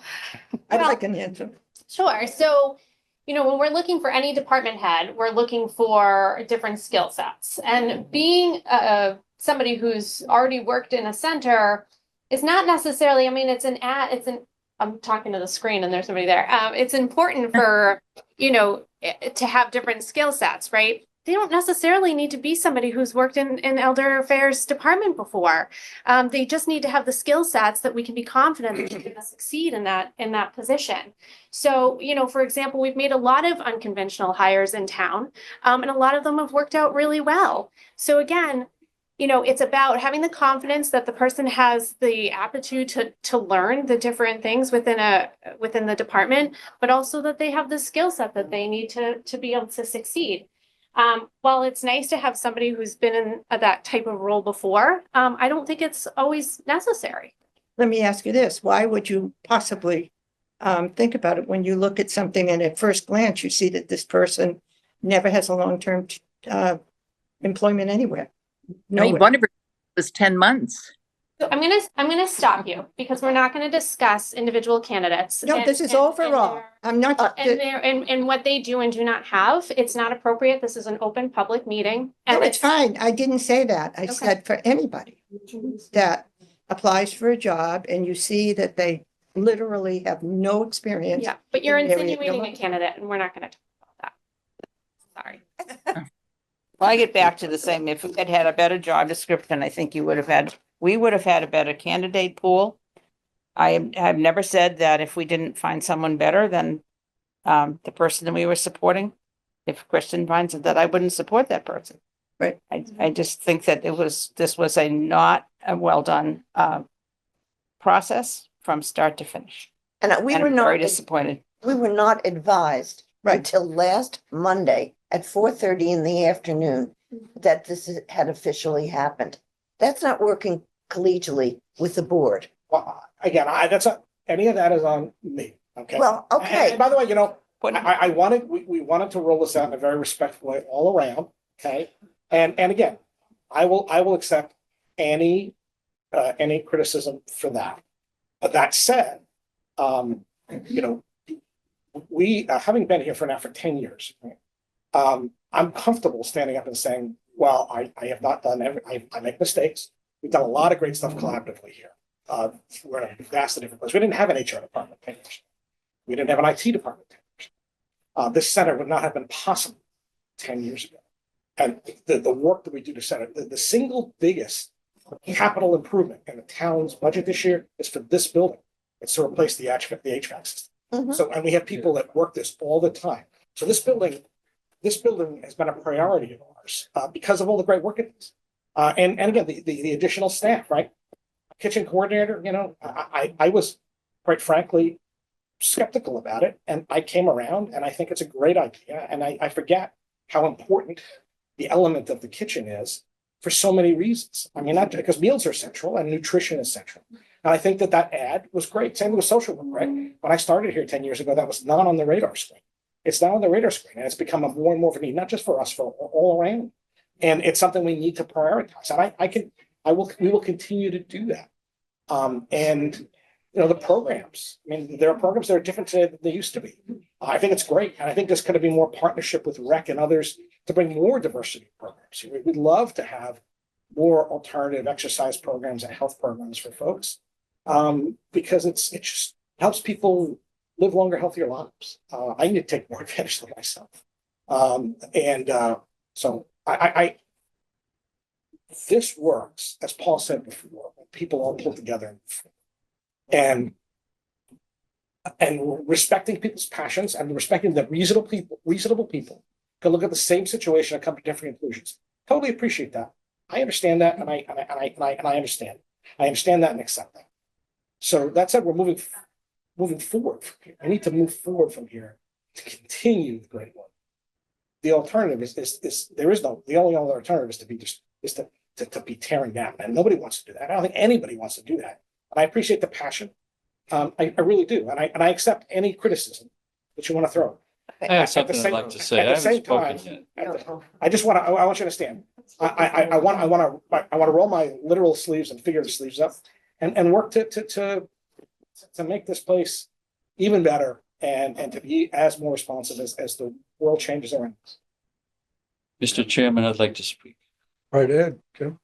I'd Well- like an answer. Sure. So, when we're looking for any department head, we're looking for different skill sets. And being somebody who's already worked in a center is not necessarily, I'm talking to the screen and there's somebody there. It's important for, to have different skill sets, right? They don't necessarily need to be somebody who's worked in elder affairs department before. They just need to have the skill sets that we can be confident that they're going to succeed in that position. So, for example, we've made a lot of unconventional hires in town, and a lot of them have worked out really well. So again, it's about having the confidence that the person has the aptitude to learn the different things within the department, but also that they have the skill set that they need to be able to succeed. While it's nice to have somebody who's been in that type of role before, I don't think it's always necessary. Let me ask you this, why would you possibly think about it when you look at something and at first glance, you see that this person never has a long-term employment anywhere? One of her was 10 months. So I'm gonna stop you because we're not gonna discuss individual candidates. No, this is overall. I'm not. And what they do and do not have. It's not appropriate. This is an open public meeting. No, And it's fine. I didn't say that. I said for anybody that applies for a job and you see that they literally have no experience. Yeah, but you're in the area insinuating you're a candidate and we're not gonna talk about that. Sorry. Well, I get back to the same, if we had had a better job description, I think we would have had a better candidate pool. I have never said that if we didn't find someone better, then the person that we were supporting. If Kristen finds that I wouldn't support that person. Right. I just think that this was a not a well done, process from start to finish. And we And were I'm very not, disappointed. we were not advised Right. until last Monday at 4:30 in the afternoon that had officially happened. That's not working collegially with the board. Well, again, that's not, any of that is on me, okay? Well, And okay, by the way, you know, But I wanted, we wanted to roll this out in a very respectful way all around, okay? And again, I will accept any criticism for that. But that said, you know, we, having been here for 10 years, I'm comfortable standing up and saying, well, I have not done I make mistakes. We've done a lot of great stuff collaboratively here. We're in a vastly different place. We didn't have an HR department 10 years ago. We didn't have an IT department 10 years ago. This center would not have been possible 10 years ago. And the work that we do to center, the single biggest capital improvement in the town's budget this year is for this building. It's to replace the HVAC system. Mhm. So, and we have people that work this all the time. So this building has been a priority of ours, because of all the great work it is. And again, the additional staff, right? Kitchen coordinator, you know, I was quite frankly skeptical about it, and I came around and I think it's a great idea. And I forget how important the element of the kitchen is for so many reasons. I mean, not because meals are central and nutrition is central. And I think that ad was great. Same with social work, right? When I started here 10 years ago, that was not on the radar screen. It's now on the radar screen, and it's become a more and more of a need, not just for us, for all around. And it's something we need to prioritize. And we will continue to do that. And you know, the programs, I mean, there are programs that are different today than they used to be. I think it's great. And I think there's going to be more partnership with REC and others to bring more diversity programs. We'd love to have more alternative exercise programs and health programs for folks. Because it just helps people live longer, healthier lives. I need to take more advantage of myself. So this works, as Paul said before, when people all pull together and respecting people's passions and respecting that reasonable people can look at the same situation and come to different conclusions. Totally appreciate that. I understand that, and I understand. I understand that and accept that. So that said, we're moving forward from here. I need to move forward from here to continue the great work. The alternative is there is no, the only other alternative is to be tearing down, and nobody wants to do that. I don't think anybody wants to do that. And I appreciate the passion. I really do, and I accept any criticism that you want to throw. I have something I'd like to say. I haven't spoken yet. I want you to understand. I want to roll my literal sleeves and figurative sleeves up and work to make this place even better and to be as more responsive as the world changes around us. Mr. Chairman, I'd like to speak. Right, Ed, Jim.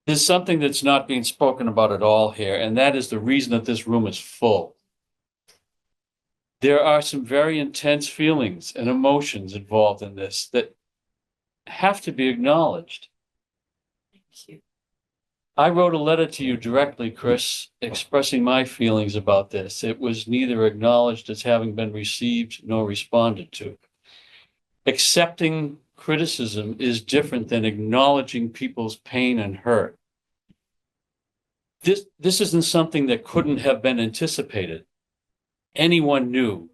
There's something that's not being spoken about at all here, and that is the reason that this room is full. There are some very intense feelings and emotions involved in this that have to be acknowledged. Thank you. I wrote a letter to you directly, Chris, expressing my feelings about this. It was neither acknowledged as having been received nor responded to. Accepting criticism is different than acknowledging people's pain and hurt. This isn't something that couldn't have been anticipated. Anyone knew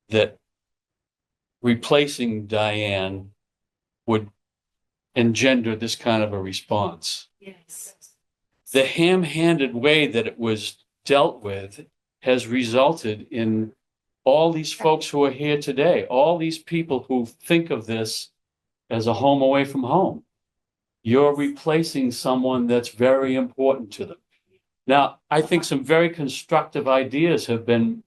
that replacing Diane would engender this kind of a response. Yes. The ham-handed way that it was dealt with has resulted in all these folks who are here today, all these people who think of this as a home away from home. You're replacing someone that's very important to them. Now, I think some very constructive ideas have been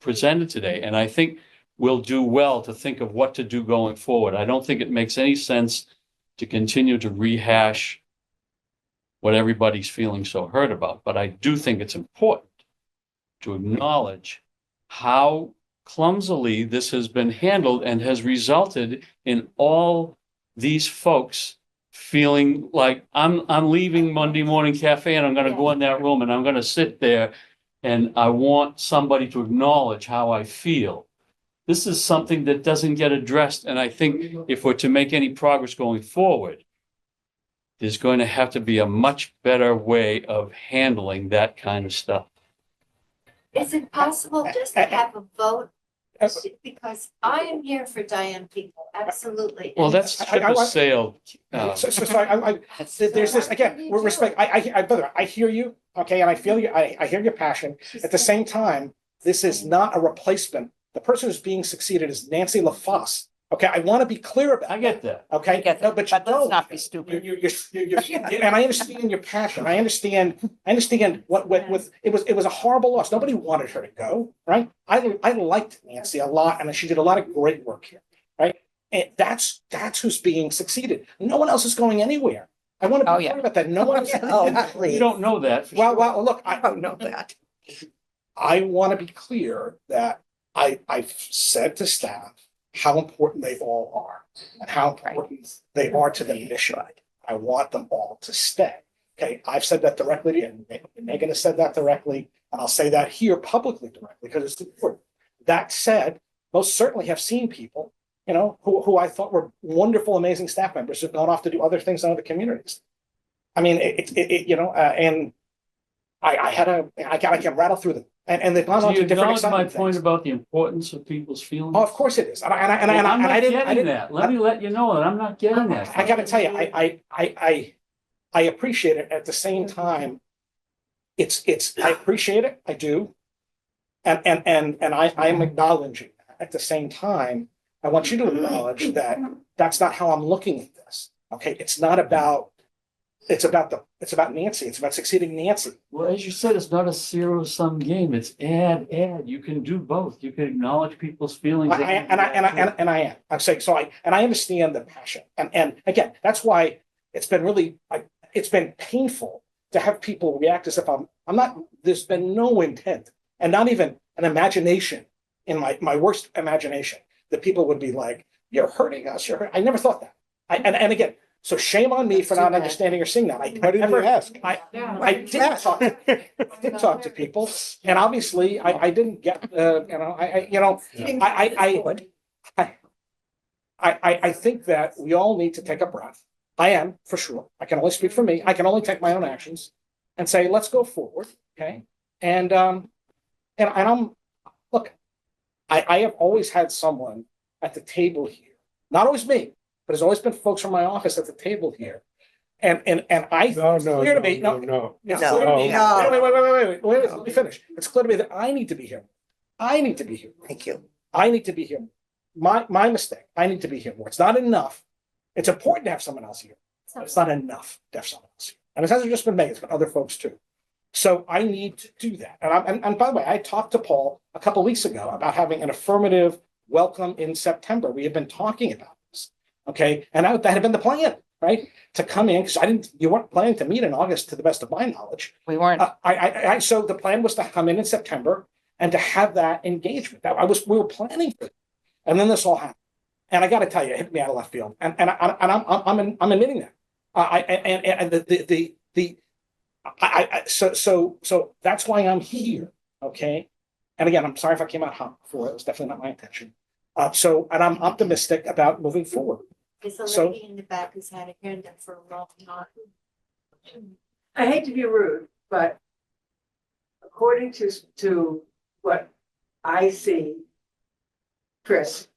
presented today, and I think we'll do well to think of what to do going forward. I don't think it makes any sense to continue to rehash what everybody's feeling so hurt about, but I do think it's important to acknowledge how clumsily this has been handled and has resulted in all these folks feeling like I'm leaving Monday Morning Cafe and I'm gonna go in that room and I'm gonna sit there and I want somebody to acknowledge how I feel. This is something that doesn't get addressed, and I think if we're to make any progress going forward, there's going to have to be a much better way of handling that kind of stuff. Is it possible just to have a vote? Because I am here for Diane people, absolutely. Well, And that's tip of sale. There's this, again, with respect, brother, I hear you, okay, and I feel you, I hear your passion. At the same time, this is not a replacement. The person who's being succeeded is Nancy LaFosse. Okay, I want to be clear about. I get that. Okay, I get no, that, but but let's no, not be stupid. and I understand your passion. I understand what with it was a horrible loss. Nobody wanted her to go, right? I liked Nancy a lot, and she did a lot of great work here, right? And that's who's being succeeded. No one else is going anywhere. I want to be Oh, clear yeah. about that. No one else. You don't know that. for sure. Well, look, I don't know that. I want to be clear that I've said to staff how important they all are and how important they are to the mission. I want them all to stay. Okay, I've said that directly, and Megan has said that directly, and I'll say that here publicly directly because it's important. That said, most certainly have seen people, you know, who I thought were wonderful, amazing staff members who've gone off to do other things in other communities. I mean, and I can rattle through them. And they've gone Do on you to different acknowledge my exciting point things. about the importance of people's feelings? Oh, of course it is. And I I'm not didn't. getting that. Let me let you know that I'm not getting that. I gotta tell you, I appreciate it. At the same time, I appreciate it. I do. And I am acknowledging that. At the same time, I want you to acknowledge that that's not how I'm looking at this. Okay, it's about Nancy. It's about succeeding Nancy. Well, as you said, it's not a zero-sum game. It's add. You can do both. You can acknowledge people's feelings. I am. I'm saying so. I understand the passion, and again, that's why it's been painful to have people react as if I'm not. There's been no intent, and not even an imagination in my worst imagination that people would be like, "You're hurting us." I never thought that. And again. So shame on me for not understanding or seeing that. Why didn't you ask? I did talk to people, and obviously I didn't get I think that we all need to take a breath. I am for sure. I can only speak for me. I can only take my own actions and say, let's go forward. Okay. And I'm look, I have always had someone at the table here, not always me, but there's always been folks from my office at the table here. And I No. it's clear to me, No. it's clear to me- No. wait, let me finish. It's clear to me that I need to be here. I need to be here. Thank you. I need to be here. My mistake. I need to be here more. It's not enough. It's important to have someone else here, but it's not enough to have someone else here. And it hasn't just been me, it's been other folks too. So I need to do that. And by the way, I talked to Paul a couple of weeks ago about having an affirmative welcome in September. We had been talking about this. Okay. And that had been the plan, right? To come in, because you weren't planning to meet in August to the best of my knowledge. We weren't. So the plan was to come in September and to have that engagement. We were planning for it. And then this all happened. And I got to tell you, it hit me out of left field. And I'm admitting that. So that's why I'm here. Okay. And again, I'm sorry if I came out hot before. It was definitely not my intention. And I'm optimistic about moving forward. There's a So- lady in the back who's had a hand up for a long time. I hate to be rude, but according to what I see, Chris,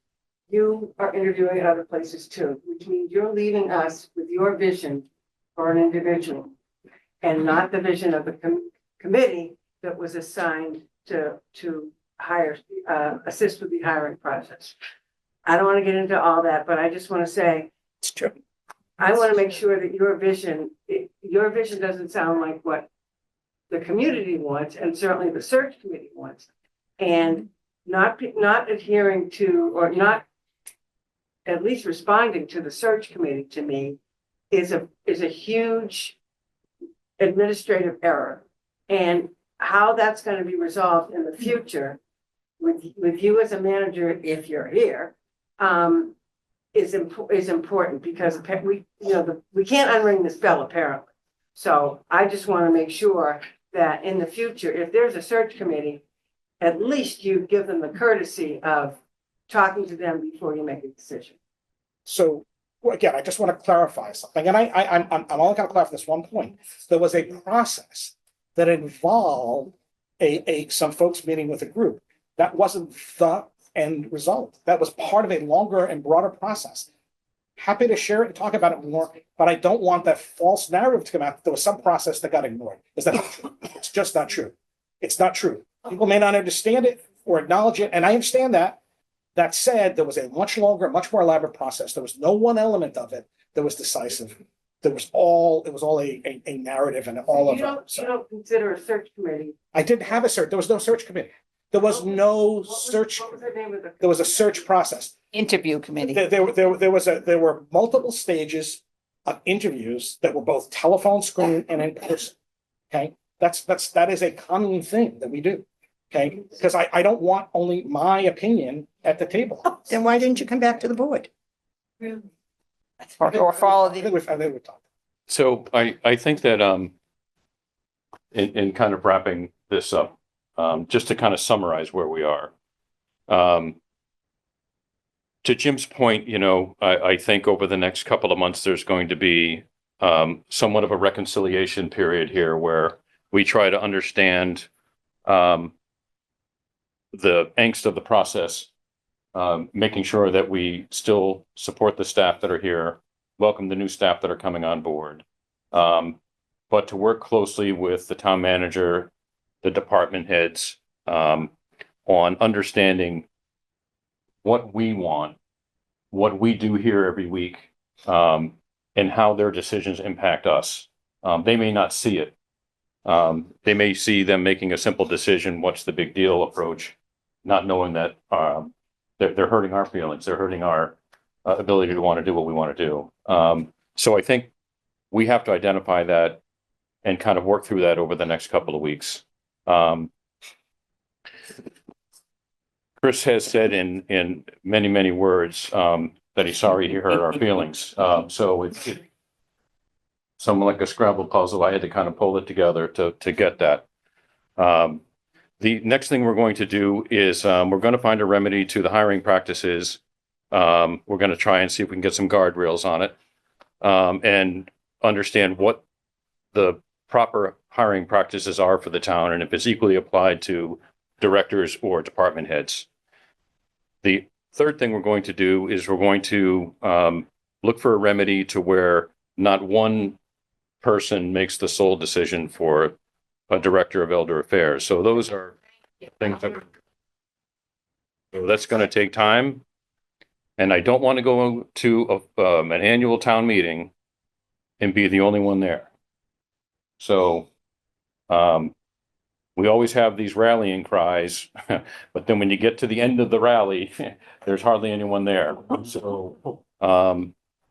you are interviewing at other places too, which means you're leaving us with your vision for an individual and not the vision of the committee that was assigned to hire, assist with the hiring process. I don't want to get into all that, but I just want to say, It's true. I want to make sure that your vision doesn't sound like what the community wants, and certainly the search committee wants. And not adhering to, or not at least responding to the search committee, to me, is a huge administrative error. And how that's going to be resolved in the future with you as a manager, if you're here, is important because we can't unring this bell apparently. So I just want to make sure that in the future, if there's a search committee, at least you give them the courtesy of talking to them before you make a decision. So, well, again, I just want to clarify something, and I'm only going to clarify this one point. There was a process that involved some folks meeting with a group. That wasn't the end result. That was part of a longer and broader process. Happy to share it and talk about it more, but I don't want that false narrative to come out. There was some process that got ignored. Is that not true? It's just not true. It's not true. People may not understand it or acknowledge it, and I understand that. That said, there was a much longer, much more elaborate process. There was no one element of it that was decisive. It was all a narrative and all of it. You don't consider a search committee. I didn't have a search. There was no search committee. There was no search. What was the name of the? There was a search process. Interview committee. There were multiple stages of interviews that were both telephone screen and in person. Okay, that is a common thing that we do. Okay, because I don't want only my opinion at the table. Then why didn't you come back to the board? Or follow I the, think we've talked. So I think that, in kind of wrapping this up, just to kind of summarize where we are. To Jim's point, I think over the next couple of months, there's going to be somewhat of a reconciliation period here where we try to understand the angst of the process, making sure that we still support the staff that are here, welcome the new staff that are coming on board, but to work closely with the town manager, the department heads, on understanding what we want, what we do here every week, and how their decisions impact us. They may not see it. They may see them making a simple decision, what's the big deal approach, not knowing that they're hurting our feelings, they're hurting our ability to want to do what we want to do. So I think we have to identify that and kind of work through that over the next couple of weeks. Chris has said in many, many words that he's sorry he hurt our feelings. So it's something like a Scrabble puzzle. I had to kind of pull it together to get that. The next thing we're going to do is we're going to find a remedy to the hiring practices. We're going to try and see if we can get some guardrails on it and understand what the proper hiring practices are for the town and if it's equally applied to directors or department heads. The third thing we're going to do is we're going to look for a remedy to where not one person makes the sole decision for a director of elder affairs. So those are things that, so that's going to take time. And I don't want to go to an annual town meeting and be the only one there. So we always have these rallying cries, but then when you get to the end of the rally, there's hardly anyone there. So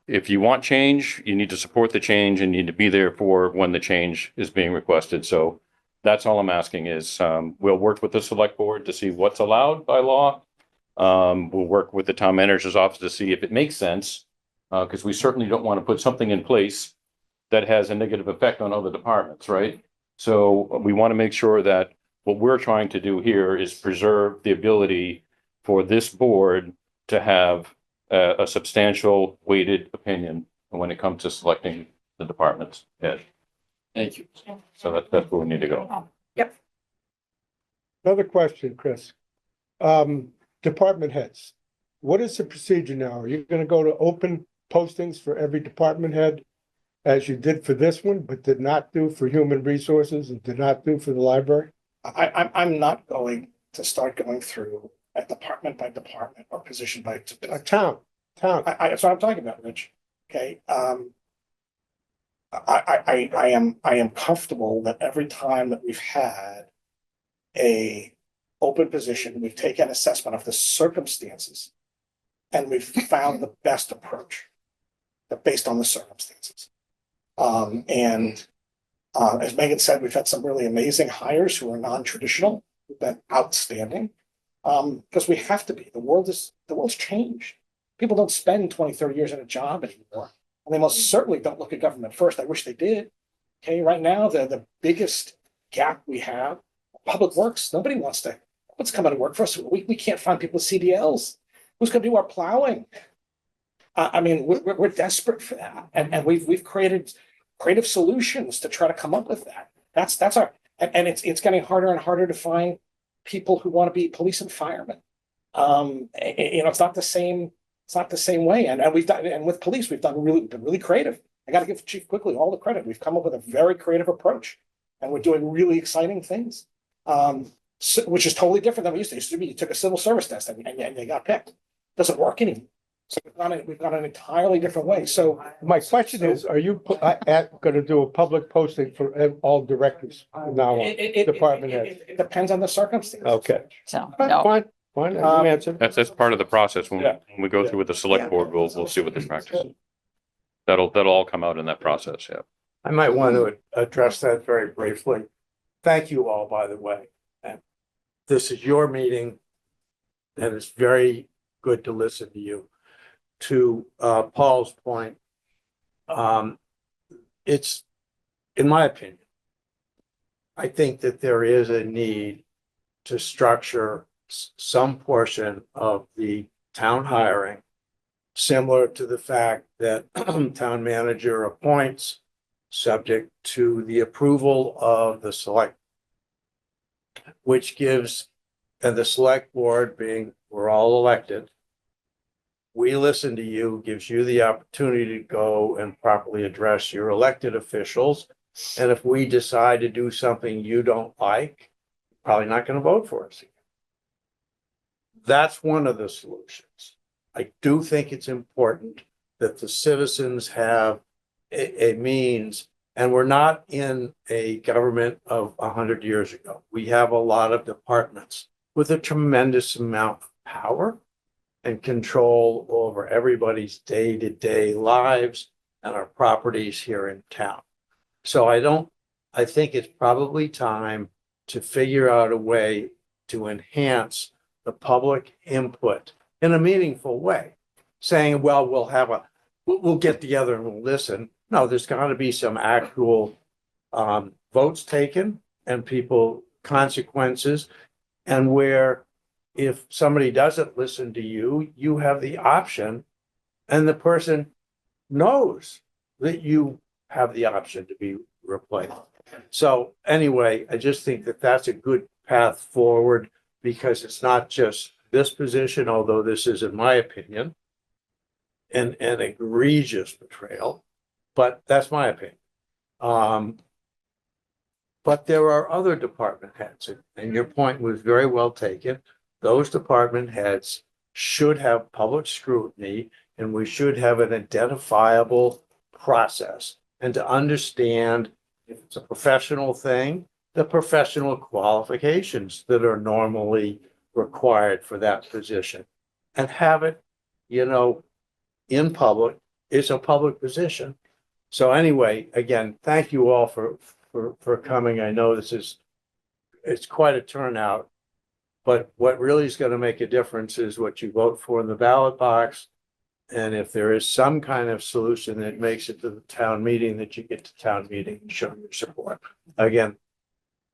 if you want change, you need to support the change and you need to be there for when the change is being requested. So that's all I'm asking is we'll work with the select board to see what's allowed by law. We'll work with the town manager's office to see if it makes sense, because we certainly don't want to put something in place that has a negative effect on other departments, right? So we want to make sure that what we're trying to do here is preserve the ability for this board to have a substantial weighted opinion when it comes to selecting the department's head. thank you. So that's where we need to go. Another question, Chris. Department heads, what is the procedure now? Are you gonna go to open postings for every department head as you did for this one, but did not do for human resources and did not do for the library? I'm not going to start going through a department by department or position by A town. That's what I'm talking about, Rich. Okay. I am comfortable that every time that we've had a open position, we've taken assessment of the circumstances and we've found the best approach based on the circumstances. As Megan said, we've had some really amazing hires who are non-traditional, who've been outstanding. Because we have to be. The world's changed. People don't spend 20, 30 years in a job anymore. And they most certainly don't look at government first. I wish they did. Okay, right now, the biggest gap we have, public works, nobody wants to, what's coming to work for us? We can't find people with CDLs. Who's gonna do our plowing? I mean, we're desperate for that. And we've created creative solutions to try to come up with that. That's our, and it's getting harder and harder to find people who want to be police and firemen. It's not the same way. And we've done, and with police, we've been really creative. I got to give Chief Quigley all the credit. We've come up with a very creative approach, and we're doing really exciting things, which is totally different than we used to. It used to be you took a civil service test and you got picked. Doesn't work anymore. So we've gone an entirely different way. So My question is, are you gonna do a public posting for all directors from now on? Department heads. it depends on the circumstances. Okay. So, no, Fine, fine, you answered. That's part of the process. When Yeah. we go through with the select board, we'll see what the practice is. That'll all come out in that process, yeah. I might want to address that very briefly. Thank you all, by the way. And this is your meeting, and it's very good to listen to you. To Paul's point, it's, in my opinion, I think that there is a need to structure some portion of the town hiring similar to the fact that town manager appoints subject to the approval of the select, which gives, and the select board being, we're all elected, we listen to you, gives you the opportunity to go and properly address your elected officials. And if we decide to do something you don't like, probably not going to vote for us. That's one of the solutions. I do think it's important that the citizens have a means, and we're not in a government of 100 years ago. We have a lot of departments with a tremendous amount of power and control over everybody's day-to-day lives and our properties here in town. So I think it's probably time to figure out a way to enhance the public input in a meaningful way. Saying, well, we'll get together and we'll listen. No, there's got to be some actual votes taken and consequences, and where if somebody doesn't listen to you, you have the option, and the person knows that you have the option to be replaced. So anyway, I just think that that's a good path forward, because it's not just this position, although this is, in my opinion, an egregious betrayal, but that's my opinion. But there are other department heads, and your point was very well taken. Those department heads should have public scrutiny, and we should have an identifiable process. And to understand, if it's a professional thing, the professional qualifications that are normally required for that position, and have it, in public. It's a public position. So anyway, again, thank you all for coming. I know it's quite a turnout. But what really is going to make a difference is what you vote for in the ballot box. And if there is some kind of solution that makes it to the town meeting, that you get to town meeting and show your support. Again,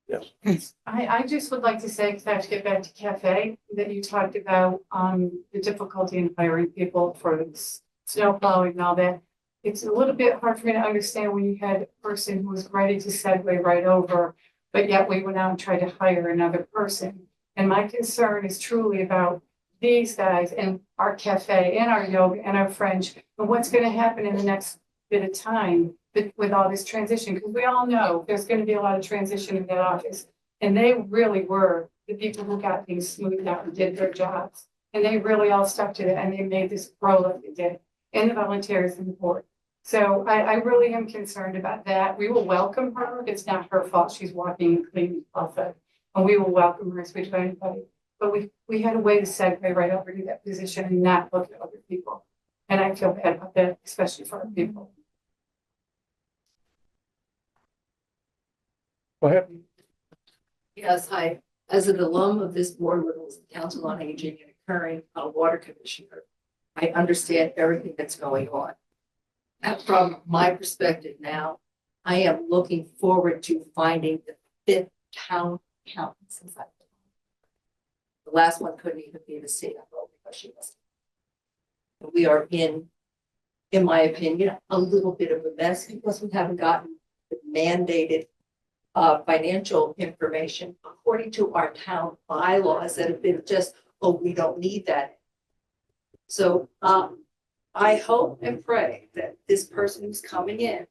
yes. I just would like to say, because I have to get back to Cafe, that you talked about the difficulty in hiring people for the snow plowing and all that. It's a little bit hard for me to understand when you had a person who was ready to segue right over, but yet we went out and tried to hire another person. And my concern is truly about these guys and our cafe and our yoga and our French, and what's going to happen in the next bit of time with all this transition. Because we all know there's going to be a lot of transition in that office. And they really were the people who got things smoothed out and did their jobs. And they really all stuck to it, and they made this grow like they did. And the volunteers and the board. So I really am concerned about that. We will welcome her. It's not her fault. She's walking and cleaning the buffet. And we will welcome her as we do anybody. But we had a way to segue right over to that position and not look at other people. And I feel bad about that, especially for our people. Go ahead. Yes, as an alum of this board with the Council on Aging and a current water commissioner, I understand everything that's going on. And from my perspective now, I am looking forward to finding the 5th town accountant since I've been on. The last one couldn't even be the CFO because she wasn't. We are in my opinion, a little bit of a mess because we haven't gotten the mandated financial information according to our town bylaws that have been just, oh, we don't need that. So I hope and pray that this person who's coming in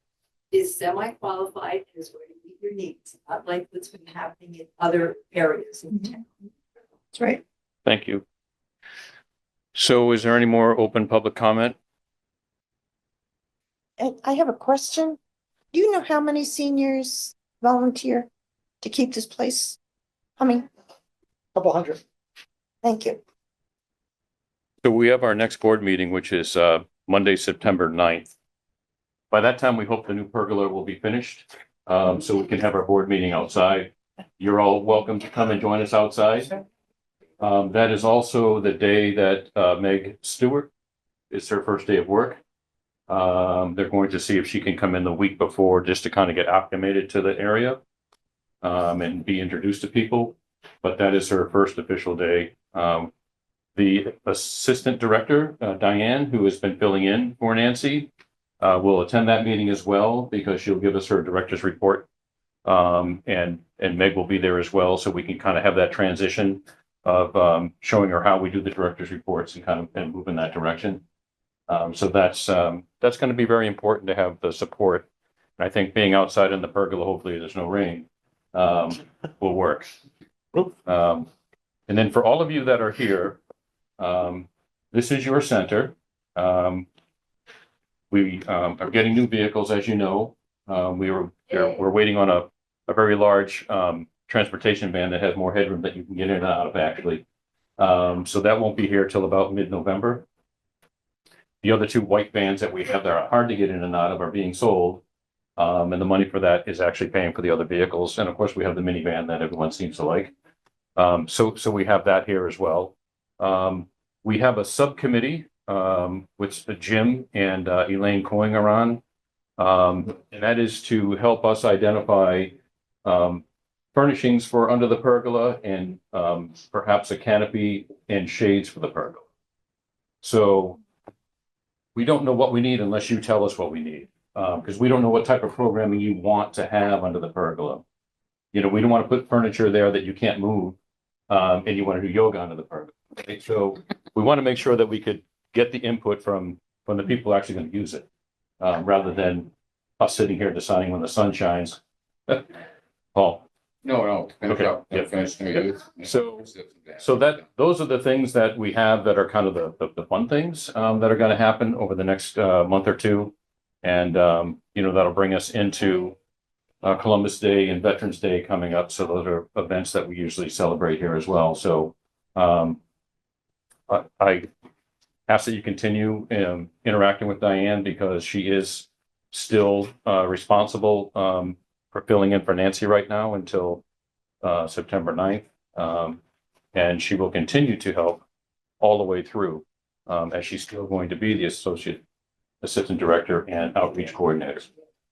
is semi-qualified and is going to meet your needs, not like what's been happening in other areas in town. That's right. Thank you. So is there any more open public comment? And I have a question. Do you know how many seniors volunteer to keep this place humming? Couple hundred. Thank you. So we have our next board meeting, which is Monday, September 9th. By that time, we hope the new pergola will be finished, so we can have our board meeting outside. You're all welcome to come and join us outside. That is also the day that Meg Stewart, it's her first day of work. They're going to see if she can come in the week before just to kind of get acclimated to the area and be introduced to people. But that is her first official day. The assistant director, Diane, who has been filling in for Nancy, will attend that meeting as well because she'll give us her director's report. And Meg will be there as well, so we can kind of have that transition of showing her how we do the director's reports and kind of and move in that direction. So that's going to be very important to have the support. And I think being outside in the pergola, hopefully there's no rain, will work. And then for all of you that are here, this is your center. We are getting new vehicles, as you know. We're waiting on a very large transportation van that has more headroom that you can get in and out of, actually. So that won't be here till about mid-November. The other two white vans that we have that are hard to get in and out of are being sold. And the money for that is actually paying for the other vehicles. And of course, we have the minivan that everyone seems to like. So we have that here as well. We have a subcommittee, which Jim and Elaine Coyne are on. And that is to help us identify furnishings for under the pergola and perhaps a canopy and shades for the pergola. So we don't know what we need unless you tell us what we need, because we don't know what type of programming you want to have under the pergola. You know, we don't want to put furniture there that you can't move, and you want to do yoga under the pergola. Right? So we want to make sure that we could get the input from the people actually going to use it, rather than us sitting here deciding when the sun shines. Paul. No, finish Okay. up. Yeah. Finish. So those are the things that we have that are kind of the fun things that are going to happen over the next month or two, and that'll bring us into Columbus Day and Veterans Day coming up. So those are events that we usually celebrate here as well. So I ask that you continue interacting with Diane because she is still responsible for filling in for Nancy right now until September 9th. And she will continue to help all the way through as she's still going to be the assistant director and outreach coordinator.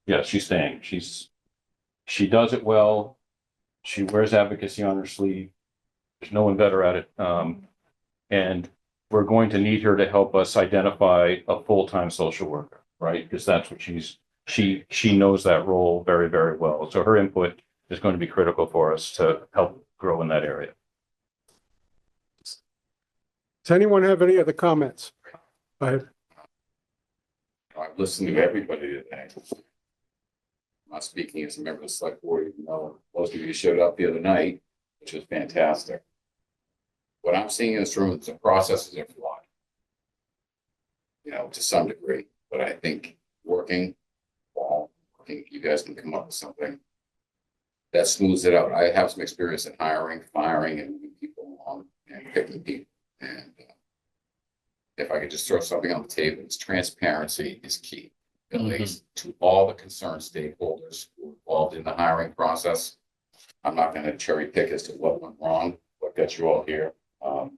Yeah, she's staying. She does it well. She wears advocacy on her sleeve. There's no one better at it. And we're going to need her to help us identify a full-time social worker, right? Because that's what she knows that role very, very well. So her input is going to be critical for us to help grow in that area. Does anyone have any other comments? I've listened to everybody today. I'm not speaking as a member of the select board, even though most of you showed up the other night, which was fantastic. What I'm seeing in this room is the processes are flawed, to some degree, but I think you guys can come up with something that smooths it out. I have some experience in hiring, firing, and moving people along and picking people. And if I could just throw something on the table, it's transparency is key, at least to all the concerned stakeholders who are involved in the hiring process. I'm not going to cherry pick as to what went wrong, what got you all here,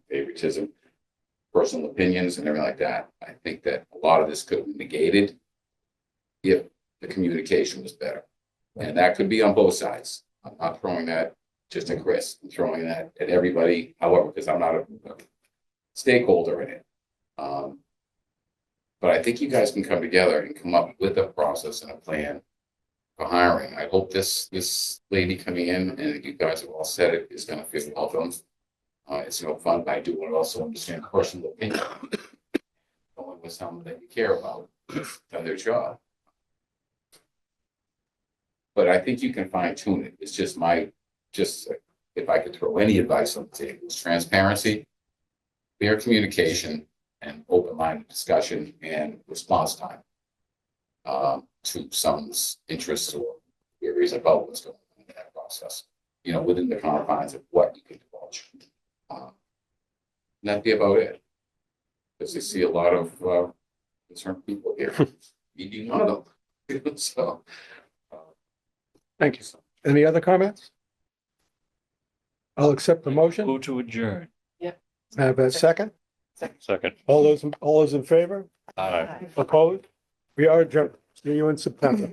favoritism. personal opinions and everything like that. I think that a lot of this could have been negated if the communication was better. And that could be on both sides. I'm not throwing that just at Chris, I'm throwing that at everybody, however, because I'm not a stakeholder in it. But I think you guys can come together and come up with a process and a plan for hiring. I hope this lady coming in, and you guys have all said it, is gonna feel welcome. It's no fun, but I do want to also understand personal opinion. Going with someone that you care about, done their job. But I think you can fine tune it. It's just if I could throw any advice on the table, it's transparency, clear communication, and open-minded discussion and response time to someone's interests or queries about what's going on in that process, within the confines of what you can divulge. And that'd be about it. Because I see a lot of concerned people here, me being one of them. So. Thank you. Any other comments? I'll accept the motion. Move to adjourn. Have a second? Second. All those in favor? Aye. Opposed? We are adjourned. See you in September.